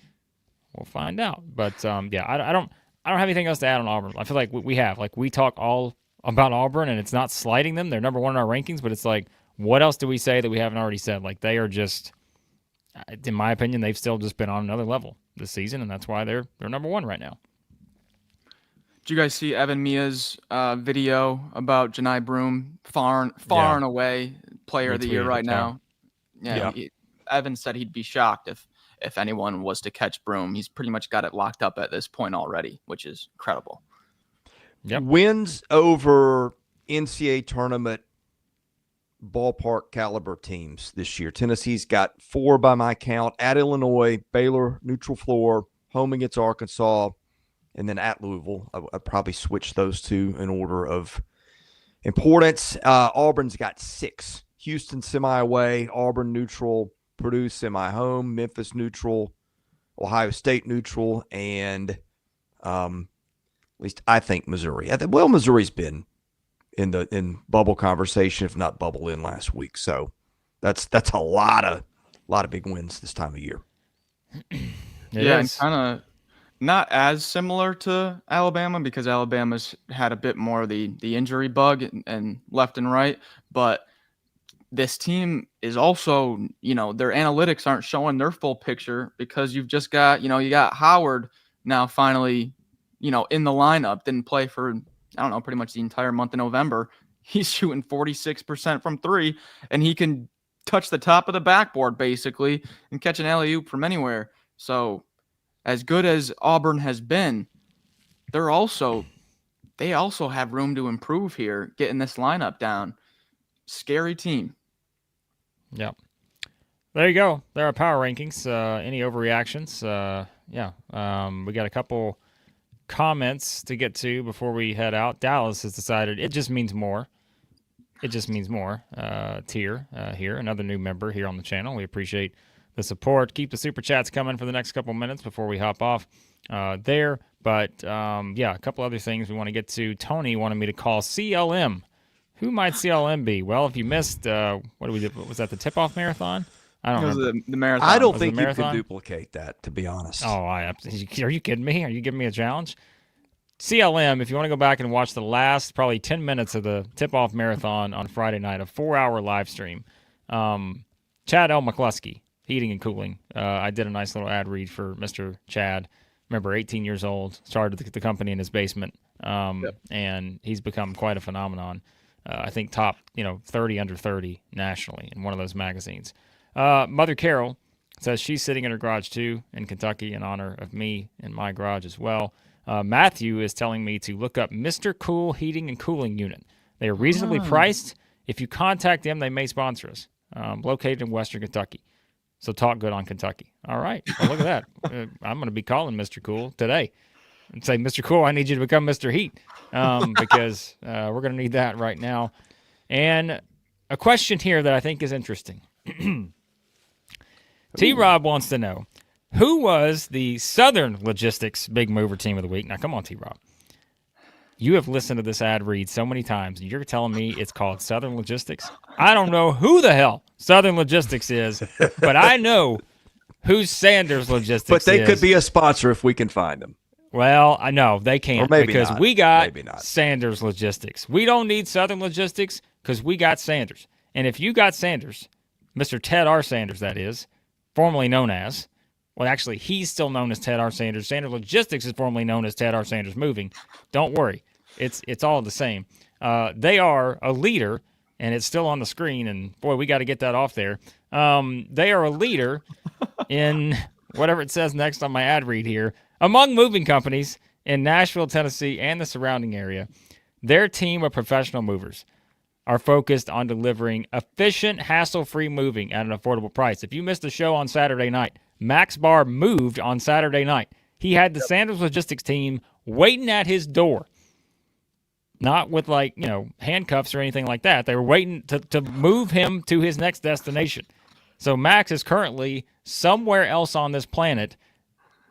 We'll find out. But yeah, I don't have anything else to add on Auburn. I feel like we talk all about Auburn, and it's not slighting them. They're number 1 in our rankings, but it's like, what else do we say that we haven't already said? Like they are just. In my opinion, they've still just been on another level this season, and that's why they're number 1 right now. Did you guys see Evan Mia's video about Janai Broome? Far and away player of the year right now. Yeah. Evan said he'd be shocked if anyone was to catch Broome. He's pretty much got it locked up at this point already, which is incredible. Yep. Wins over NCAA tournament ballpark caliber teams this year. Tennessee's got 4 by my count: at Illinois, Baylor, neutral floor, home against Arkansas, and then at Louisville. I'd probably switch those 2 in order of importance. Auburn's got 6: Houston semi-away, Auburn neutral, Purdue semi-home, Memphis neutral, Ohio State neutral, and at least I think Missouri. Well, Missouri's been in bubble conversation, if not bubble in last week. So that's a lot of big wins this time of year. And kind of not as similar to Alabama because Alabama's had a bit more of the injury bug and left and right, but this team is also, their analytics aren't showing their full picture because you've just got, you got Howard now finally, in the lineup, didn't play for, pretty much the entire month of November. He's shooting 46% from three, and he can touch the top of the backboard basically and catch an alley-oop from anywhere. So as good as Auburn has been, they also have room to improve here, getting this lineup down. Scary team. Yep. There you go. There are power rankings. Any overreactions? We got a couple comments to get to before we head out. Dallas has decided it just means more. It just means more. Tier here, another new member here on the channel. We appreciate the support. Keep the super chats coming for the next couple minutes before we hop off there. But a couple other things we want to get to. Tony wanted me to call CLM. Who might CLM be? Well, if you missed, what did we do? Was that the tip-off marathon? I don't know. The marathon. I don't think you can duplicate that, to be honest. Oh, are you kidding me? Are you giving me a challenge? CLM, if you want to go back and watch the last probably 10 minutes of the tip-off marathon on Friday night, a 4-hour live stream. Chad L. McCluskey, Heating and Cooling. I did a nice little ad read for Mr. Chad. Remember, 18 years old, started the company in his basement, and he's become quite a phenomenon. I think top, 30 under 30 nationally in one of those magazines. Mother Carol says she's sitting in her garage too in Kentucky in honor of me in my garage as well. Matthew is telling me to look up Mr. Cool Heating and Cooling Unit. They are reasonably priced. If you contact them, they may sponsor us. Located in Western Kentucky. So talk good on Kentucky. All right. Well, look at that. I'm going to be calling Mr. Cool today and say, Mr. Cool, I need you to become Mr. Heat because we're going to need that right now. And a question here that I think is interesting. T-Rob wants to know, who was the Southern Logistics Big Mover Team of the Week? Now, come on, T-Rob. You have listened to this ad read so many times, and you're telling me it's called Southern Logistics? I don't know who the hell Southern Logistics is, but I know who Sanders Logistics is. But they could be a sponsor if we can find them. Well, I know they can't because not. we got Sanders Logistics. We don't need Southern Logistics because we got Sanders. And if you got Sanders, Mr. Ted R. Sanders, that is, formerly known as, well, actually, he's still known as Ted R. Sanders. Sanders Logistics is formerly known as Ted R. Sanders Moving. Don't worry. It's all the same. They are a leader, and it's still on the screen, and, boy, we got to get that off there. They are a leader in whatever it says next on my ad read here. Among moving companies in Nashville, Tennessee, and the surrounding area, their team of professional movers are focused on delivering efficient, hassle-free moving at an affordable price. If you missed the show on Saturday night, Max Barr moved on Saturday night. He had the Sanders Logistics team waiting at his door. Not with, handcuffs or anything like that. They were waiting to move him to his next destination. So Max is currently somewhere else on this planet,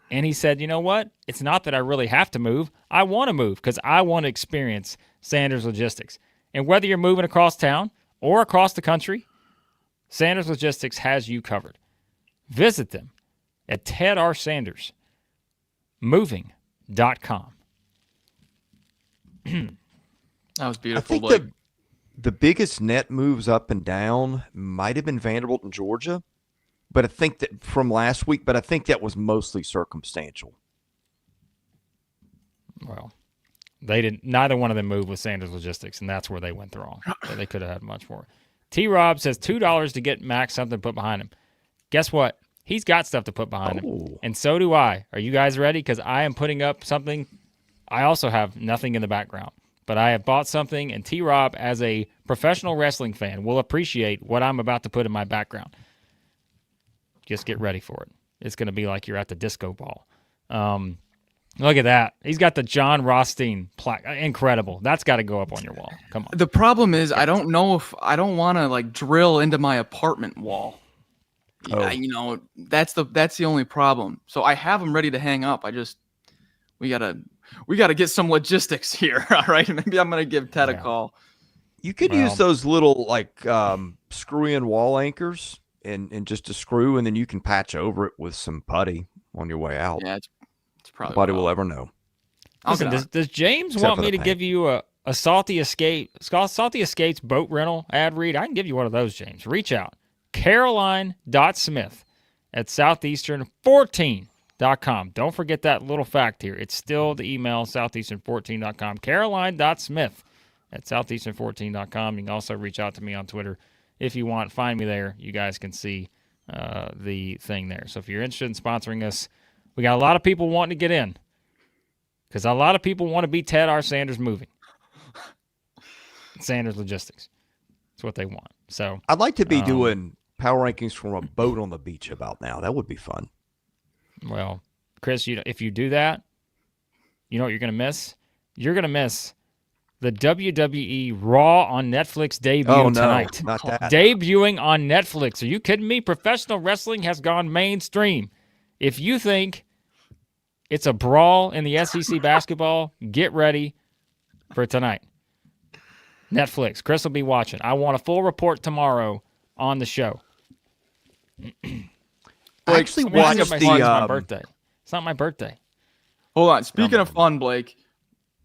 and he said, you know what? It's not that I really have to move. I want to move because I want to experience Sanders Logistics. And whether you're moving across town or across the country, Sanders Logistics has you covered. Visit them at tedrsandersmoving.com. That was beautiful. I think the biggest net moves up and down might have been Vanderbilt and Georgia, but I think that from last week, but I think that was mostly circumstantial. Well, they didn't. Neither one of them moved with Sanders Logistics, and that's where they went wrong. So they could have had much more. T-Rob says $2 to get Max something to put behind him. Guess what? He's got stuff to put behind him, and so do I. Are you guys ready? Because I am putting up something. I also have nothing in the background, but I have bought something, and T-Rob, as a professional wrestling fan, will appreciate what I'm about to put in my background. Just get ready for it. It's going to be like you're at the disco ball. Look at that. He's got the John Rothstein plaque. Incredible. That's got to go up on your wall. Come on. The problem is I don't know if I don't want to drill into my apartment wall. Yeah, that's the only problem. So I have them ready to hang up. We gotta get some logistics here. All right. Maybe I'm going to give Ted a call. You could use those little like screw-in wall anchors and just a screw, and then you can patch over it with some putty on your way out. Yeah, it's probably nobody will ever know. Listen, does James want me to give you a Salty Escapes boat rental ad read? I can give you one of those, James. Reach out. Caroline.smith at Southeastern14.com. Don't forget that little fact here. It's still the email, Southeastern14.com. Caroline.smith at Southeastern14.com. You can also reach out to me on Twitter if you want. Find me there. You guys can see the thing there. So if you're interested in sponsoring us, we got a lot of people wanting to get in because a lot of people want to be Ted R. Sanders moving. Sanders Logistics. That's what they want. So I'd like to be doing power rankings from a boat on the beach about now. That would be fun. Well, Chris, if you do that, you know what you're going to miss? You're going to miss the WWE Raw on Netflix debut tonight. Not that. Debuting on Netflix. Are you kidding me? Professional wrestling has gone mainstream. If you think it's a brawl in the SEC basketball, get ready for tonight. Netflix. Chris will be watching. I want a full report tomorrow on the show. I actually watched my birthday. It's not my birthday. Hold on. Speaking of fun, Blake,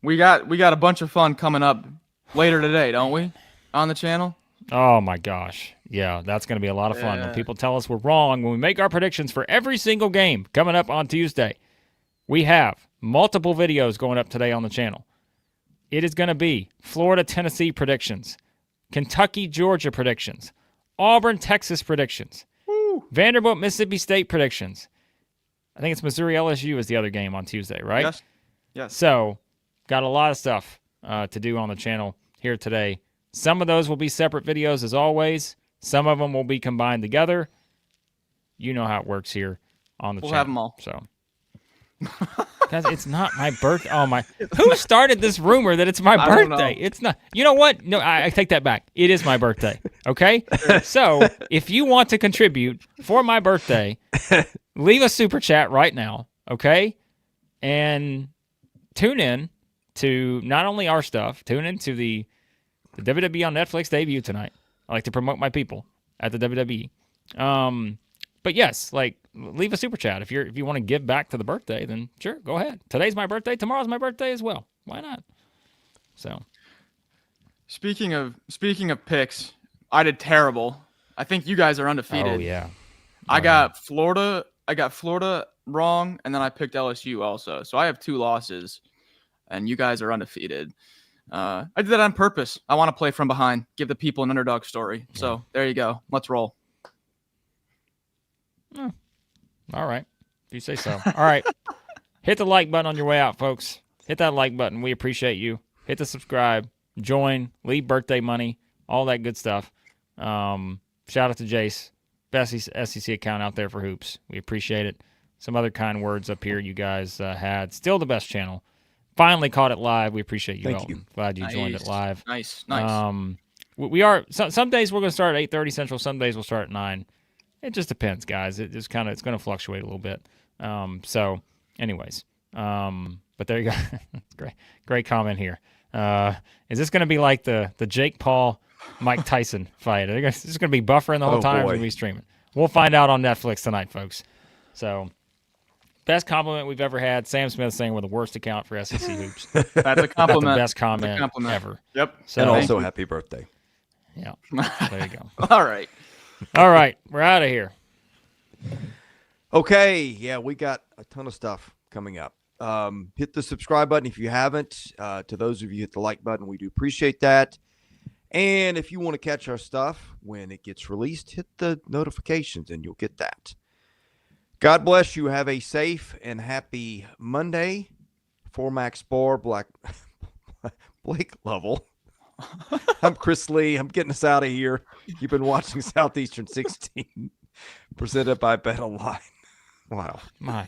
we got a bunch of fun coming up later today, don't we? On the channel? Oh my gosh. Yeah, that's going to be a lot of fun. When people tell us we're wrong, when we make our predictions for every single game coming up on Tuesday, we have multiple videos going up today on the channel. It is going to be Florida-Tennessee predictions, Kentucky-Georgia predictions, Auburn-Texas predictions, Vanderbilt-Mississippi State predictions. I think it's Missouri-LSU is the other game on Tuesday, right? Yes. So, got a lot of stuff to do on the channel here today. Some of those will be separate videos as always. Some of them will be combined together. You know how it works here on the channel. We'll have them all. So, guys, it's not my birthday. Oh my! Who started this rumor that it's my birthday? It's not. You know what? No, I take that back. It is my birthday. Okay. So if you want to contribute for my birthday, leave a super chat right now. Okay, and tune in to not only our stuff. Tune in to the WWE on Netflix debut tonight. I like to promote my people at the WWE. But yes, like leave a super chat if you want to give back to the birthday. Then sure, go ahead. Today's my birthday. Tomorrow's my birthday as well. Why not? So, speaking of picks, I did terrible. I think you guys are undefeated. Oh yeah. I got Florida wrong, and then I picked LSU also. So I have 2 losses, and you guys are undefeated. I did that on purpose. I want to play from behind, give the people an underdog story. Yeah. So there you go. Let's roll. All right. If you say so. All right. Hit the like button on your way out, folks. Hit that like button. We appreciate you. Hit the subscribe. Join. Leave birthday money. All that good stuff. Shout out to Jace. Best SEC account out there for hoops. We appreciate it. Some other kind words up here you guys had. Still the best channel. Finally caught it live. We appreciate you, Thank Elton. you. Glad you joined it live. Nice. We are some days we're going to start at 8:30 Central. Some days we'll start at 9. It just depends, guys. It's going to fluctuate a little bit. So, anyways, but there you go. Great comment here. Is this going to be like the Jake Paul Mike Tyson fight? Is this going to be buffering the whole time? Or going to be streaming? We'll find out on Netflix tonight, folks. So, best compliment we've ever had. Sam Smith saying we're the worst account for SEC hoops. That's a compliment. That's the best comment ever. Yep. So, and also happy birthday. Yeah. There you go. All right. All right, we're out of here. Okay, yeah, we got a ton of stuff coming up. Hit the subscribe button if you haven't. To those of you hit the like button, we do appreciate that. And if you want to catch our stuff when it gets released, hit the notifications and you'll get that. God bless you. Have a safe and happy Monday. For Max Barr, Blake Lovell. I'm Chris Lee. I'm getting us out of here. You've been watching Southeastern 16, presented by Bet Online. Wow. My